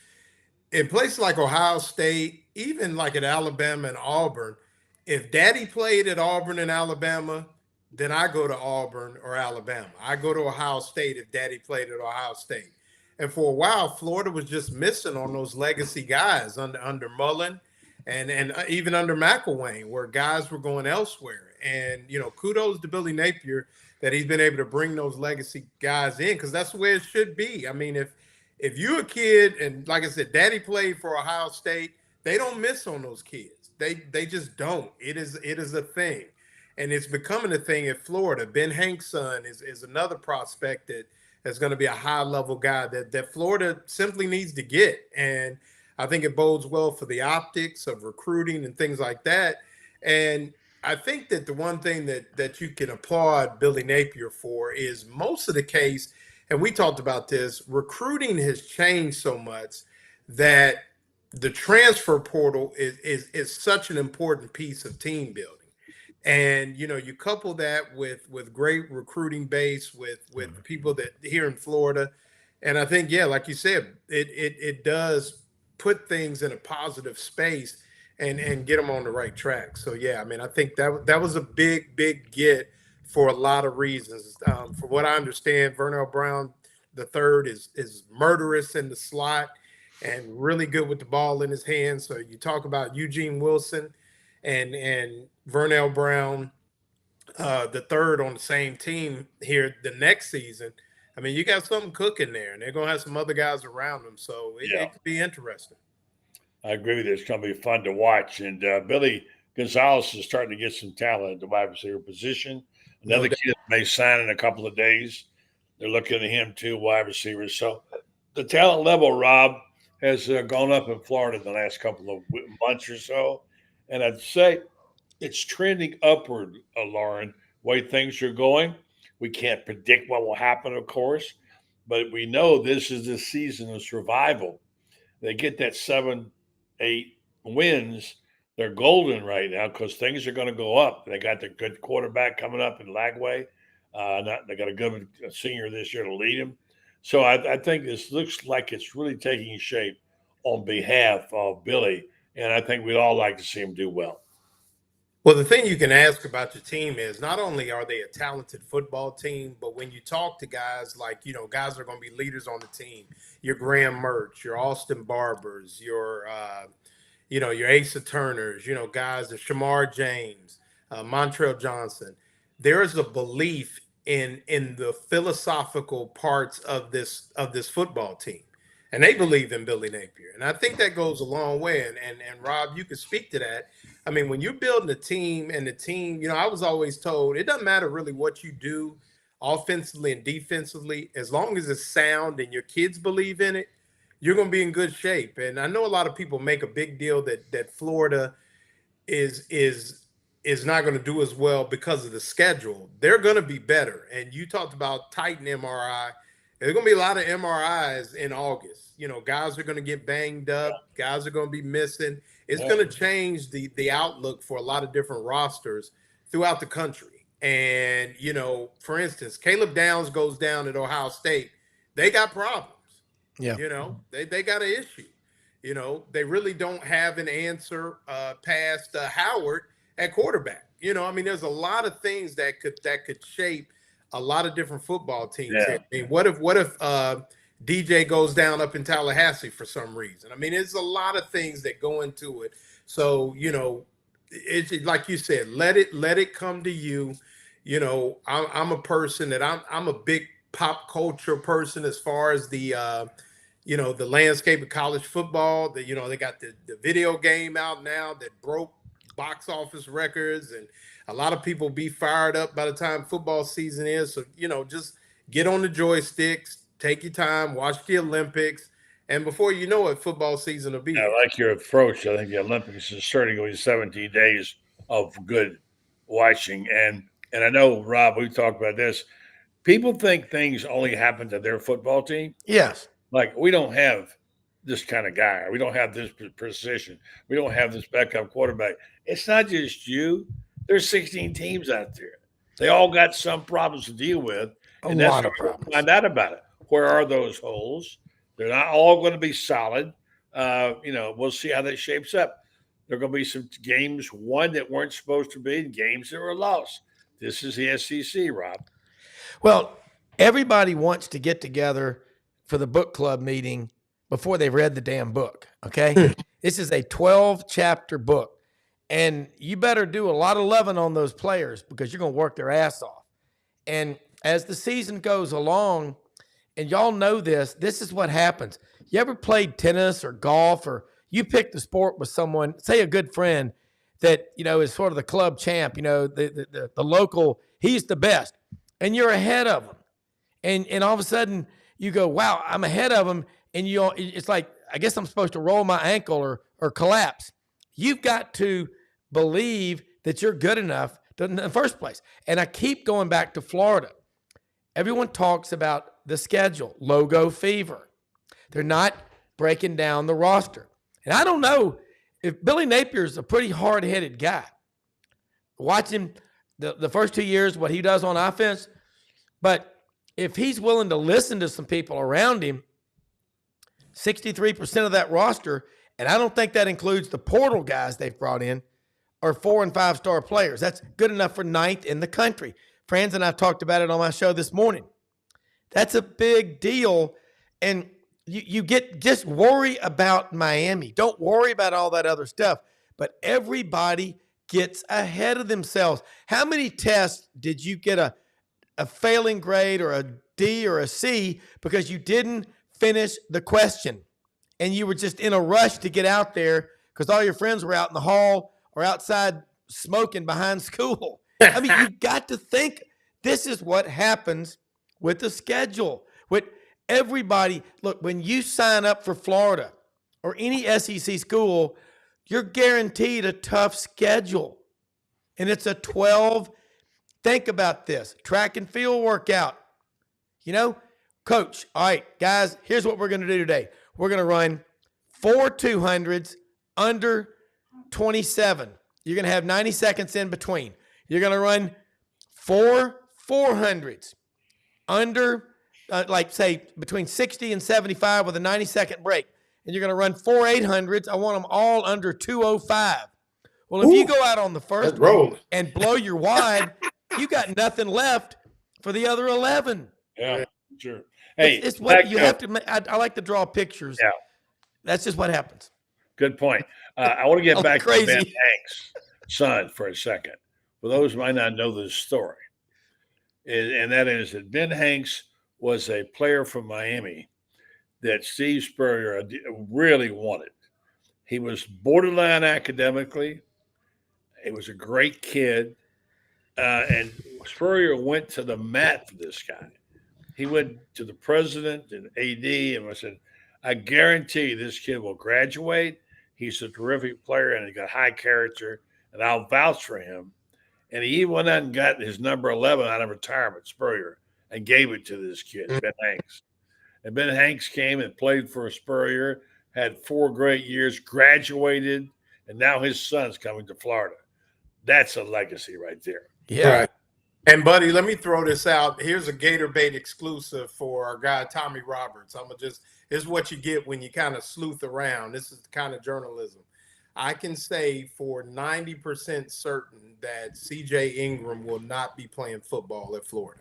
in places like Ohio State, even like at Alabama and Auburn, if daddy played at Auburn and Alabama, then I go to Auburn or Alabama. I go to Ohio State if daddy played at Ohio State. And for a while, Florida was just missing on those legacy guys under Mullen and even under McElwain, where guys were going elsewhere. And, you know, kudos to Billy Napier that he's been able to bring those legacy guys in, because that's the way it should be. I mean, if you're a kid, and like I said, daddy played for Ohio State, they don't miss on those kids. They just don't. It is a thing. And it's becoming a thing in Florida. Ben Hank's son is another prospect that is going to be a high-level guy that Florida simply needs to get. And I think it bodes well for the optics of recruiting and things like that. And I think that the one thing that you can applaud Billy Napier for is most of the case, and we talked about this, recruiting has changed so much that the transfer portal is such an important piece of team building. And, you know, you couple that with great recruiting base with people that here in Florida. And I think, yeah, like you said, it does put things in a positive space and get them on the right track. So, yeah, I mean, I think that was a big get for a lot of reasons. For what I understand, Brownw III is murderous in the slot and really good with the ball in his hands. So you talk about Eugene Wilson and Brownw the third on the same team here the next season. I mean, you got something cooking there, and they're going to have some other guys around them. So it could be interesting. I agree with you. It's going to be fun to watch. And Billy Gonzalez is starting to get some talent at the wide receiver position. Another kid may sign in a couple of days. They're looking at him too, wide receivers. So the talent level, Rob, has gone up in Florida the last couple of months or so. And I'd say it's trending upward, Loren, way things are going. We can't predict what will happen, of course, but we know this is the season of survival. They get that 7-8 wins. They're golden right now because things are going to go up. They got the good quarterback coming up in Lagway. They got a good senior this year to lead them. So I think this looks like it's really taking shape on behalf of Billy, and I think we'd all like to see him do well. Well, the thing you can ask about your team is not only are they a talented football team, but when you talk to guys like, you know, guys are going to be leaders on the team, your Graham Mertz, your Austin Barbers, your Asa Turners, you know, guys, the Shamar James, Montrell Johnson. There is a belief in the philosophical parts of this football team. And they believe in Billy Napier. And I think that goes a long way. And Rob, you can speak to that. I mean, when you're building a team and the team, you know, I was always told it doesn't matter really what you do offensively and defensively, as long as it's sound and your kids believe in it, you're going to be in good shape. And I know a lot of people make a big deal that Florida is not going to do as well because of the schedule. They're going to be better. And you talked about Titan MRI. There's going to be a lot of MRIs in August. You know, guys are going to get banged up. Guys are going to be missing. It's going to change the outlook for a lot of different rosters throughout the country. And, you know, for instance, Caleb Downs goes down at Ohio State. They got problems. Yeah. You know, they got an issue. You know, they really don't have an answer past Howard at quarterback. You know, I mean, there's a lot of things that could shape a lot of different football teams. Yeah. I mean, what if DJ goes down up in Tallahassee for some reason? I mean, there's a lot of things that go into it. So, you know, it's like you said, let it come to you. You know, I'm a person that I'm a big pop culture person as far as the the landscape of college football. They got the video game out now that broke box office records, and a lot of people be fired up by the time football season is. So, just get on the joysticks, take your time, watch the Olympics, and before you know it, football season will be here. I like your approach. I think the Olympics is certainly going to be 17 days of good watching. And I know, Rob, we talked about this. People think things only happen to their football team. Yes. Like, we don't have this kind of guy. We don't have this position. We don't have this backup quarterback. It's not just you. There's 16 teams out there. They all got some problems to deal with. A lot of problems. Find out about it. Where are those holes? They're not all going to be solid. We'll see how that shapes up. There are going to be some games won that weren't supposed to be, and games that were lost. This is the SEC, Rob. Well, everybody wants to get together for the book club meeting before they've read the damn book, okay? This is a 12-chapter book, and you better do a lot of loving on those players because you're going to work their ass off. And as the season goes along, and y'all know this is what happens. You ever played tennis or golf, or you pick the sport with someone, say a good friend that, is sort of the club champ, the local, he's the best, and you're ahead of him. And all of a sudden you go, wow, I'm ahead of him. And it's like, I guess I'm supposed to roll my ankle or collapse. You've got to believe that you're good enough in the first place. And I keep going back to Florida. Everyone talks about the schedule, logo fever. They're not breaking down the roster. And I don't know if Billy Napier's a pretty hard-headed guy. Watch him the first 2 years, what he does on offense. But if he's willing to listen to some people around him, 63% of that roster, and I don't think that includes the portal guys they've brought in, are 4- and 5-star players. That's good enough for 9th in the country. Franz and I talked about it on my show this morning. That's a big deal. And you just worry about Miami. Don't worry about all that other stuff. But everybody gets ahead of themselves. How many tests did you get a failing grade or a D or a C because you didn't finish the question and you were just in a rush to get out there because all your friends were out in the hall or outside smoking behind school? I mean, you got to think this is what happens with the schedule. With everybody, look, when you sign up for Florida or any SEC school, you're guaranteed a tough schedule. And it's a 12. Think about this. Track and field workout. Coach, all right, guys, here's what we're going to do today. We're going to run 4 200s under 27. You're going to have 90 seconds in between. You're going to run 4 400s under, say, between 60 and 75 with a 90-second break. And you're going to run 4 800s. I want them all under 205. Well, if you go out on the first one and blow your wide, you got nothing left for the other 11. Yeah, sure. Hey, it's what you have to. I like to draw pictures. Yeah, that's just what happens. Good point. I want to get back to Ben Hanks' son for a second. For those who might not know this story, and that is that Ben Hanks was a player from Miami that Steve Spurrier really wanted. He was borderline academically. He was a great kid. And Spurrier went to the mat for this guy. He went to the president and AD and said, I guarantee you this kid will graduate. He's a terrific player and he got high character, and I'll vouch for him. And he went out and got his number 11 out of retirement, Spurrier, and gave it to this kid, Ben Hanks. And Ben Hanks came and played for Spurrier, had 4 great years, graduated, and now his son's coming to Florida. That's a legacy right there. Yeah. Right. And, buddy, let me throw this out. Here's a Gator Bait exclusive for our guy, Tommy Roberts. This is what you get when you kind of sleuth around. This is the kind of journalism. I can say for 90% certain that C.J. Ingram will not be playing football at Florida.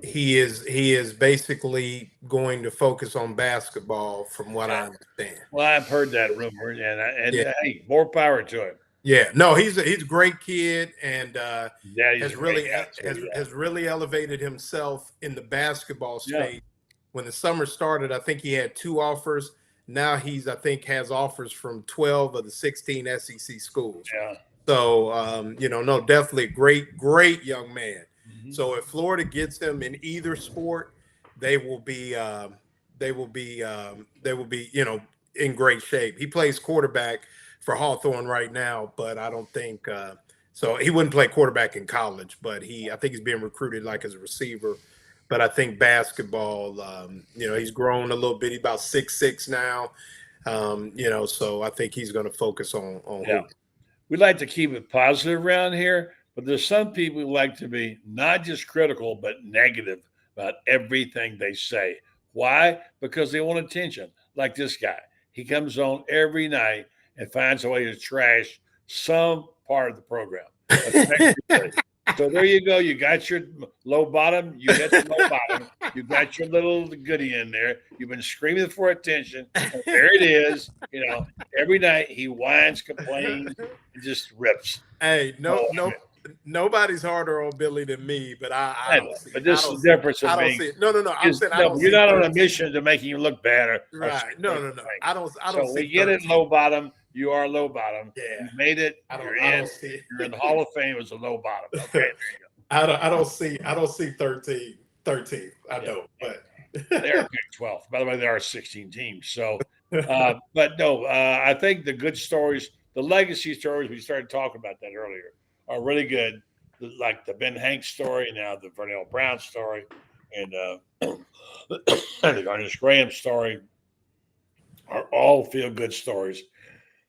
He is basically going to focus on basketball, from what I understand. Well, I've heard that rumor, and hey, more power to him. Yeah, no, he's a great kid, and has really elevated himself in the basketball space when the summer started, I think he had 2 offers. Now I think has offers from 12 of the 16 SEC schools. Yeah. So, no, definitely a great, great young man. Mm-hmm. So if Florida gets him in either sport, they will be, in great shape. He plays quarterback for Hawthorne right now, but I don't think so. He wouldn't play quarterback in college, but I think he's being recruited like as a receiver. But I think basketball, he's grown a little bit. He's about 6'6" now, so I think he's going to focus on Yeah. hoop. We like to keep it positive around here, but there's some people who like to be not just critical, but negative about everything they say. Why? Because they want attention. Like this guy. He comes on every night and finds a way to trash some part of the program. So there you go. You got your low bottom. You hit the low bottom. You got your little goodie in there. You've been screaming for attention. And there it is. Every night he whines, complains, and just rips. Hey, nobody's harder on Billy than me, but I don't see it. But this is the difference of I don't being. see it. No. I'm saying I don't you're see not on a 13. mission to making you look bad. Right. No. I don't So see we get 13. it low bottom. You are low bottom. Yeah. You made it. You're in the Hall of Fame as a low bottom. Okay. There you go. I don't see 13. I don't. But they're Big 12. By the way, there are 16 teams. So, but no, I think the good stories, the legacy stories, we started talking about that earlier, are really good. Like the Ben Hanks story, now the Vernell Brown story, and the Garnish Graham story are all feel good stories,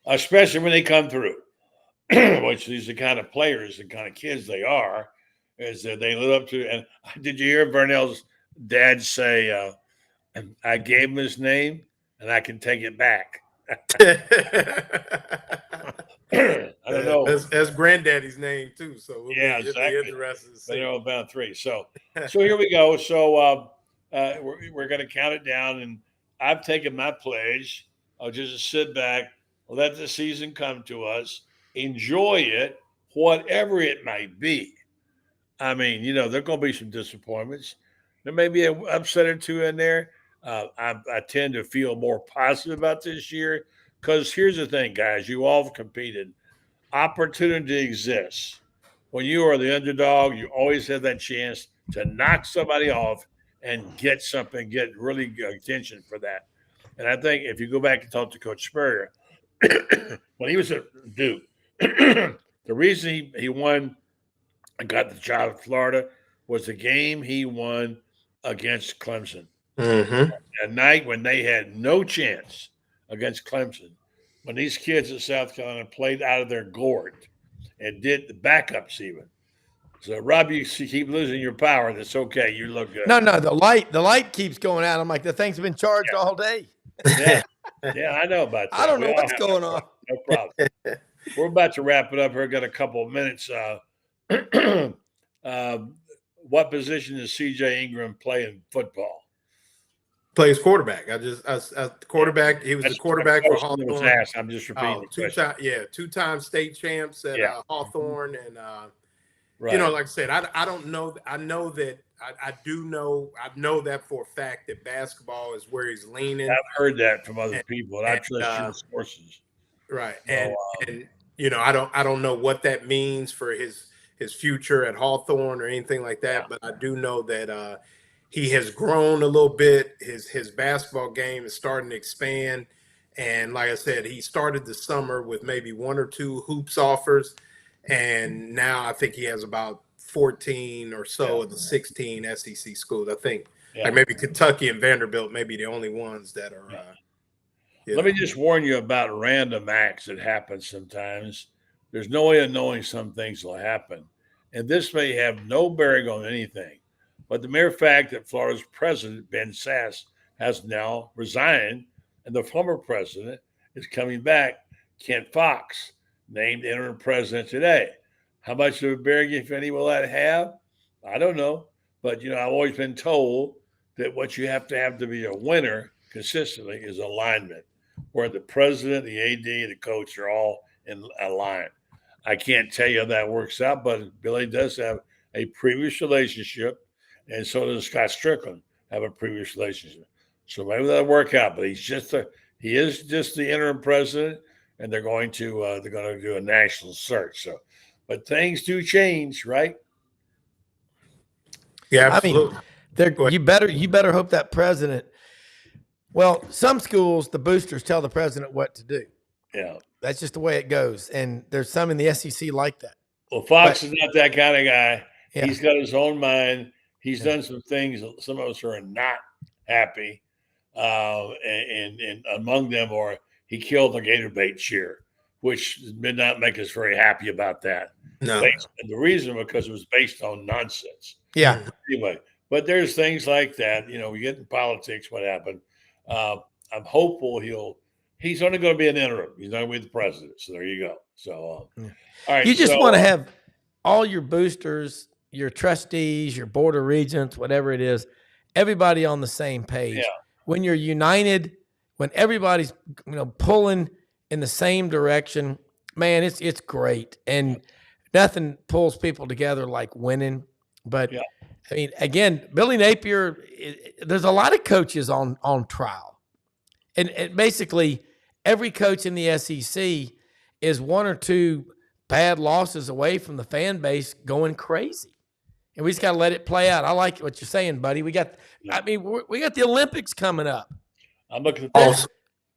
especially when they come through. Which these are the kind of players and kind of kids they are, is that they live up to. And did you hear Vernell's dad say, I gave him his name and I can take it back? I don't know. That's granddaddy's name too. So exactly. It'll be interesting to see. They're about 3. So here we go. So we're going to count it down, and I've taken my pledge. I'll just sit back, let the season come to us, enjoy it, whatever it might be. I mean, there are going to be some disappointments. There may be an upset or two in there. I tend to feel more positive about this year because here's the thing, guys. You all have competed. Opportunity exists. When you are the underdog, you always have that chance to knock somebody off and get something, get really good attention for that. And I think if you go back and talk to Coach Spurrier, when he was at Duke, the reason he won and got the job at Florida was the game he won against Clemson. Mm-hmm. A night when they had no chance against Clemson, when these kids at South Carolina played out of their gourd and did the backups even. So, Rob, you keep losing your power. That's okay. You look good. No, the light keeps going out. I'm like, the thing's been charged all day. Yeah, I know about that. I don't know what's going on. No problem. We're about to wrap it up here. Got a couple of minutes. What position does C.J. Ingram play in football? Plays quarterback. Quarterback. He was the quarterback for Hawthorne. I'm just repeating the question. Two-time state champs at Hawthorne, and right. Like I said, I don't know. I know that I do know. I know that for a fact that basketball is where he's leaning. I've heard that from other people, and I trust your sources. Right, so, I don't know what that means for his future at Hawthorne or anything like that, but I do know that he has grown a little bit. His basketball game is starting to expand, and like I said, he started the summer with maybe 1 or 2 hoops offers, and now I think he has about 14 or so of the 16 SEC schools. I think like maybe Kentucky and Vanderbilt may be the only ones that are. Let me just warn you about random acts that happen sometimes. There's no way of knowing some things will happen. And this may have no bearing on anything. But the mere fact that Florida's president, Ben Sass, has now resigned and the former president is coming back, Kent Fox, named interim president today. How much of a bearing, if any, will that have? I don't know. But, I've always been told that what you have to be a winner consistently is alignment, where the president, the AD, the coach are all in line. I can't tell you how that works out, but Billy does have a previous relationship, and so does Scott Strickland, have a previous relationship. So maybe that'll work out. But he is just the interim president, and they're going to do a national search. So, but things do change, right? Yeah, I mean, absolutely. you better hope that president. Well, some schools, the boosters tell the president what to do. Yeah. That's just the way it goes. And there's some in the SEC like that. Well, Fox is not that kind of guy. Yeah. He's got his own mind. He's done some things. Some of us are not happy. And among them are he killed the Gator bait cheer, which did not make us very happy about that. No. And the reason because it was based on nonsense. Yeah. Anyway, but there's things like that. We get in politics, what happened. I'm hopeful he's only going to be an interim. He's not going to be the president. So there you go. So, all right. You just want to have all your boosters, your trustees, your board of regents, whatever it is, everybody on the same page. Yeah. When you're united, when everybody's pulling in the same direction, man, it's great. And nothing pulls people together like winning. But I mean, again, Billy Napier, there's a lot of coaches on trial. And basically every coach in the SEC is one or two bad losses away from the fan base going crazy. And we just got to let it play out. I like what you're saying, buddy. We got the Olympics coming up. I'm looking at this.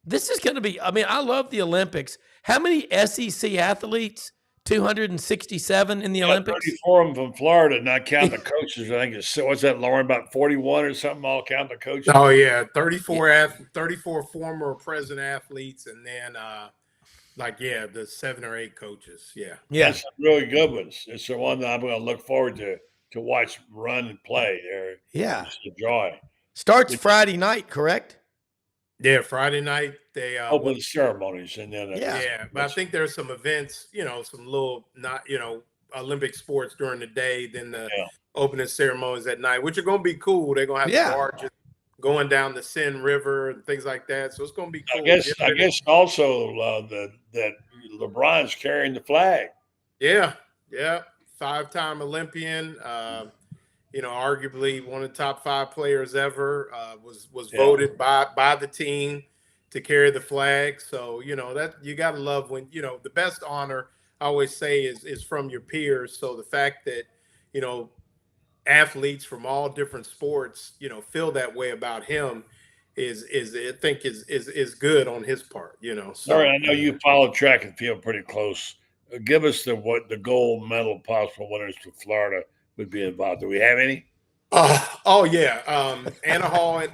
This is going to be, I love the Olympics. How many SEC athletes? 267 in the Olympics? 34 of them from Florida, not counting the coaches. I think it's, what's that, Loren, about 41 or something, all count the coaches? Oh, yeah, 34 former president athletes, and then, the 7 or 8 coaches, yeah. Yeah. It's really good ones. It's the one that I'm going to look forward to watch run and play. Yeah. It's a joy. Starts Friday night, correct? Yeah, Friday night they open the ceremonies and then but I think there's some events, some little Olympic sports during the day, then the opening ceremonies at night, which are going to be cool. They're going to have the barges going down the Seine River and things like that, so it's going to be cool. I guess also that LeBron's carrying the flag. Yeah, 5-time Olympian. Arguably one of the top 5 players ever, was voted by the team to carry the flag. So, that you got to love when, the best honor I always say is from your peers. So the fact that, athletes from all different sports, feel that way about him is I think is good on his part, So Sorry, I know you follow track and field pretty close. Give us the gold medal possible winners for Florida would be involved. Do we have any? Anna Hall and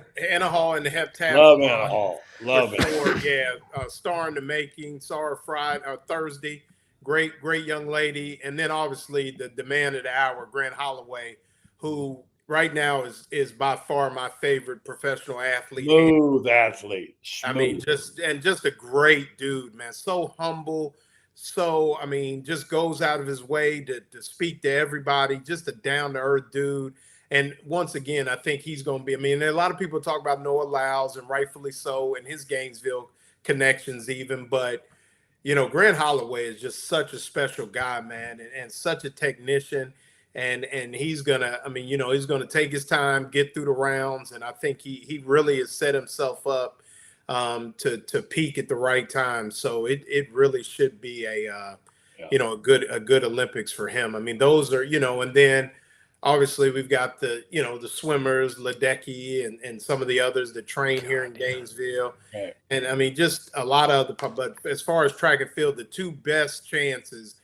the heptathlon. Love Anna Hall. Love it. Yeah, star in the making. Saw her Friday or Thursday. Great young lady. And then obviously the man of the hour, Grant Holloway, who right now is by far my favorite professional athlete. Smooth athlete. Smooth. Just a great dude, man. So humble. So, just goes out of his way to speak to everybody, just a down-to-earth dude. And once again, I think he's going to be, a lot of people talk about Noah Lyles, and rightfully so, and his Gainesville connections even. But, Grant Holloway is just such a special guy, man, and such a technician. And he's going to, he's going to take his time, get through the rounds. And I think he really has set himself up to peak at the right time. So it really should be a good Olympics for him. Those are, and then obviously we've got the swimmers, Ledecky and some of the others that train here in Gainesville. Right. And just a lot of but as far as track and field, the 2 best chances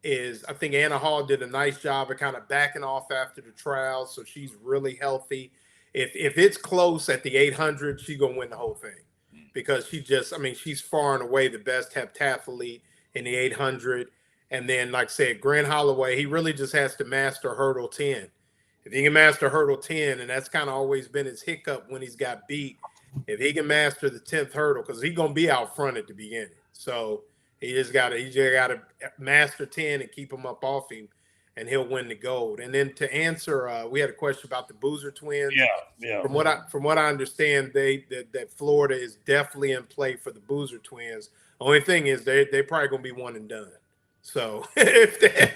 is I think Anna Hall did a nice job of kind of backing off after the trials. So she's really healthy. If it's close at the 800, she's going to win the whole thing. Because she's far and away the best heptathlete in the 800. And then, like I said, Grant Holloway, he really just has to master hurdle 10. If he can master hurdle 10, and that's kind of always been his hiccup when he's got beat, if he can master the 10th hurdle, because he's going to be out front at the beginning. So he just got to master 10 and keep him up off him, and he'll win the gold. And then to answer, we had a question about the Boozer twins. Yeah. From what I understand, that Florida is definitely in play for the Boozer twins. Only thing is they probably gonna be one and done. So if they,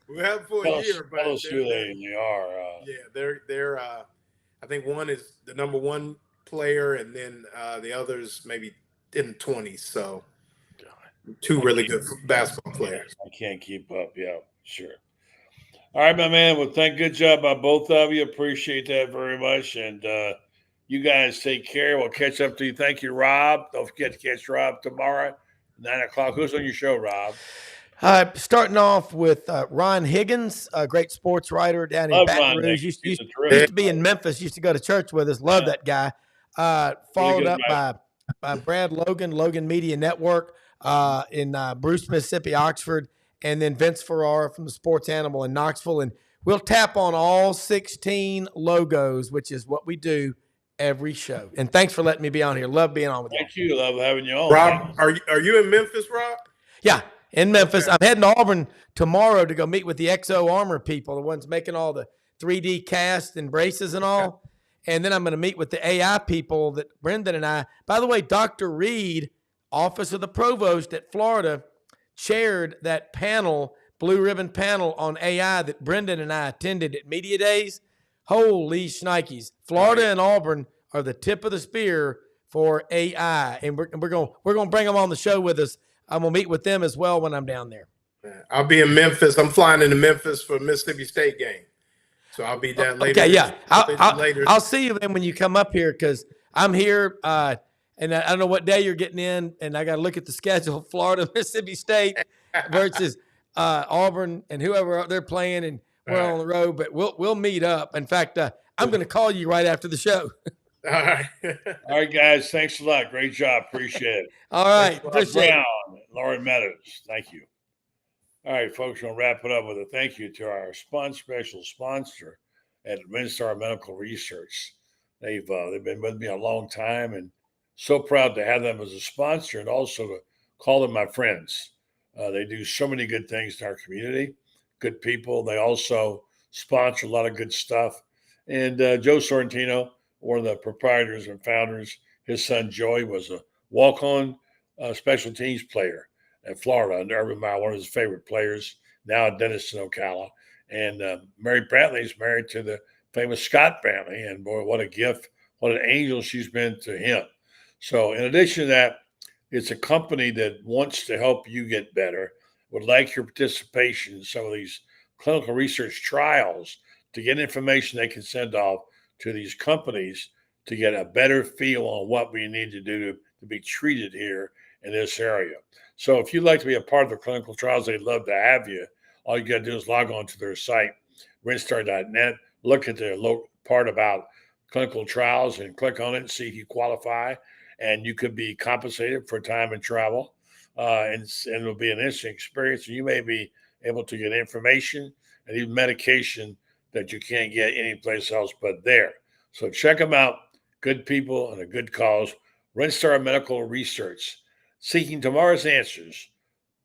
We have for Tell a us, year, but tell us who they are. they're I think one is the number one player, and then the others maybe in the 20s. So two really good basketball players. I can't keep up. Yeah, sure. All right, my man. Well, good job by both of you. Appreciate that very much. And you guys take care. We'll catch up to you. Thank you, Rob. Don't forget to catch Rob tomorrow, 9:00. Who's on your show, Rob? Starting off with Ron Higgins, a great sports writer down in Love Baton Ron Rouge. Higgins. Used He's a to be in Memphis. Used to go to church with us. Love that guy. Followed good up by Brad Logan Media Network in Bruce, Mississippi, Oxford, and then Vince Ferrara from the Sports Animal in Knoxville. And we'll tap on all 16 logos, which is what we do every show. And thanks for letting me be on here. Love being on with you. Thank you. Love having you on. Rob, are you in Memphis, Rob? Yeah, in Memphis. Okay. I'm heading to Auburn tomorrow to go meet with the Exo Armor people, the ones making all the 3D casts and braces and all. And then I'm going to meet with the AI people that Brendan and I, by the way, Dr. Reed, Office of the Provost at Florida, chaired that panel, blue ribbon panel on AI that Brendan and I attended at Media Days. Holy shnikes. Florida and Auburn are the tip of the spear for AI. And we're going to bring them on the show with us. I'm going to meet with them as well when I'm down there. I'll be in Memphis. I'm flying into Memphis for a Mississippi State game. So I'll be down later. Okay, yeah. Later. I'll see you then when you come up here because I'm here and I don't know what day you're getting in, and I got to look at the schedule. Florida, Mississippi State versus Auburn and whoever they're playing, and we're on the road. But we'll meet up. In fact, I'm going to call you right after the show. All right. All right, guys. Thanks a lot. Great job. Appreciate it. All right. Appreciate it. Loren Meadows. Thank you. All right, folks, we'll wrap it up with a thank you to our special sponsor at WinStar Medical Research. They've been with me a long time, and so proud to have them as a sponsor and also to call them my friends. They do so many good things in our community, good people. They also sponsor a lot of good stuff. And Joe Sorrentino, one of the proprietors and founders, his son Joey was a walk-on special teams player at Florida under Urban Meyer, one of his favorite players, now a dentist in Ocala. And Mary Brantley is married to the famous Scott Brantley. And boy, what a gift, what an angel she's been to him. So in addition to that, it's a company that wants to help you get better, would like your participation in some of these clinical research trials to get information they can send off to these companies to get a better feel on what we need to do to be treated here in this area. So if you'd like to be a part of the clinical trials, they'd love to have you. All you got to do is log on to their site, winstar.net, look at the part about clinical trials and click on it and see if you qualify. And you could be compensated for time and travel. And it'll be an interesting experience. And you may be able to get information and even medication that you can't get anyplace else but there. So check them out. Good people and a good cause. WinStar Medical Research, seeking tomorrow's answers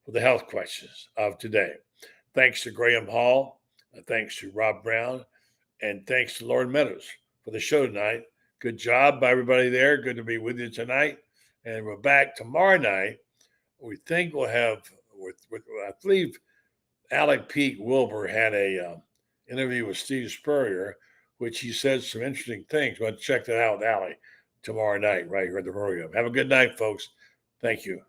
for the health questions of today. Thanks to Graham Hall, thanks to Rob Brown, and thanks to Loren Meadows for the show tonight. Good job by everybody there. Good to be with you tonight. And we're back tomorrow night. We think we'll have, I believe Alec Pete Wilbur had a interview with Steve Spurrier, which he said some interesting things. But check that out with Alec tomorrow night right here at the program. Have a good night, folks. Thank you.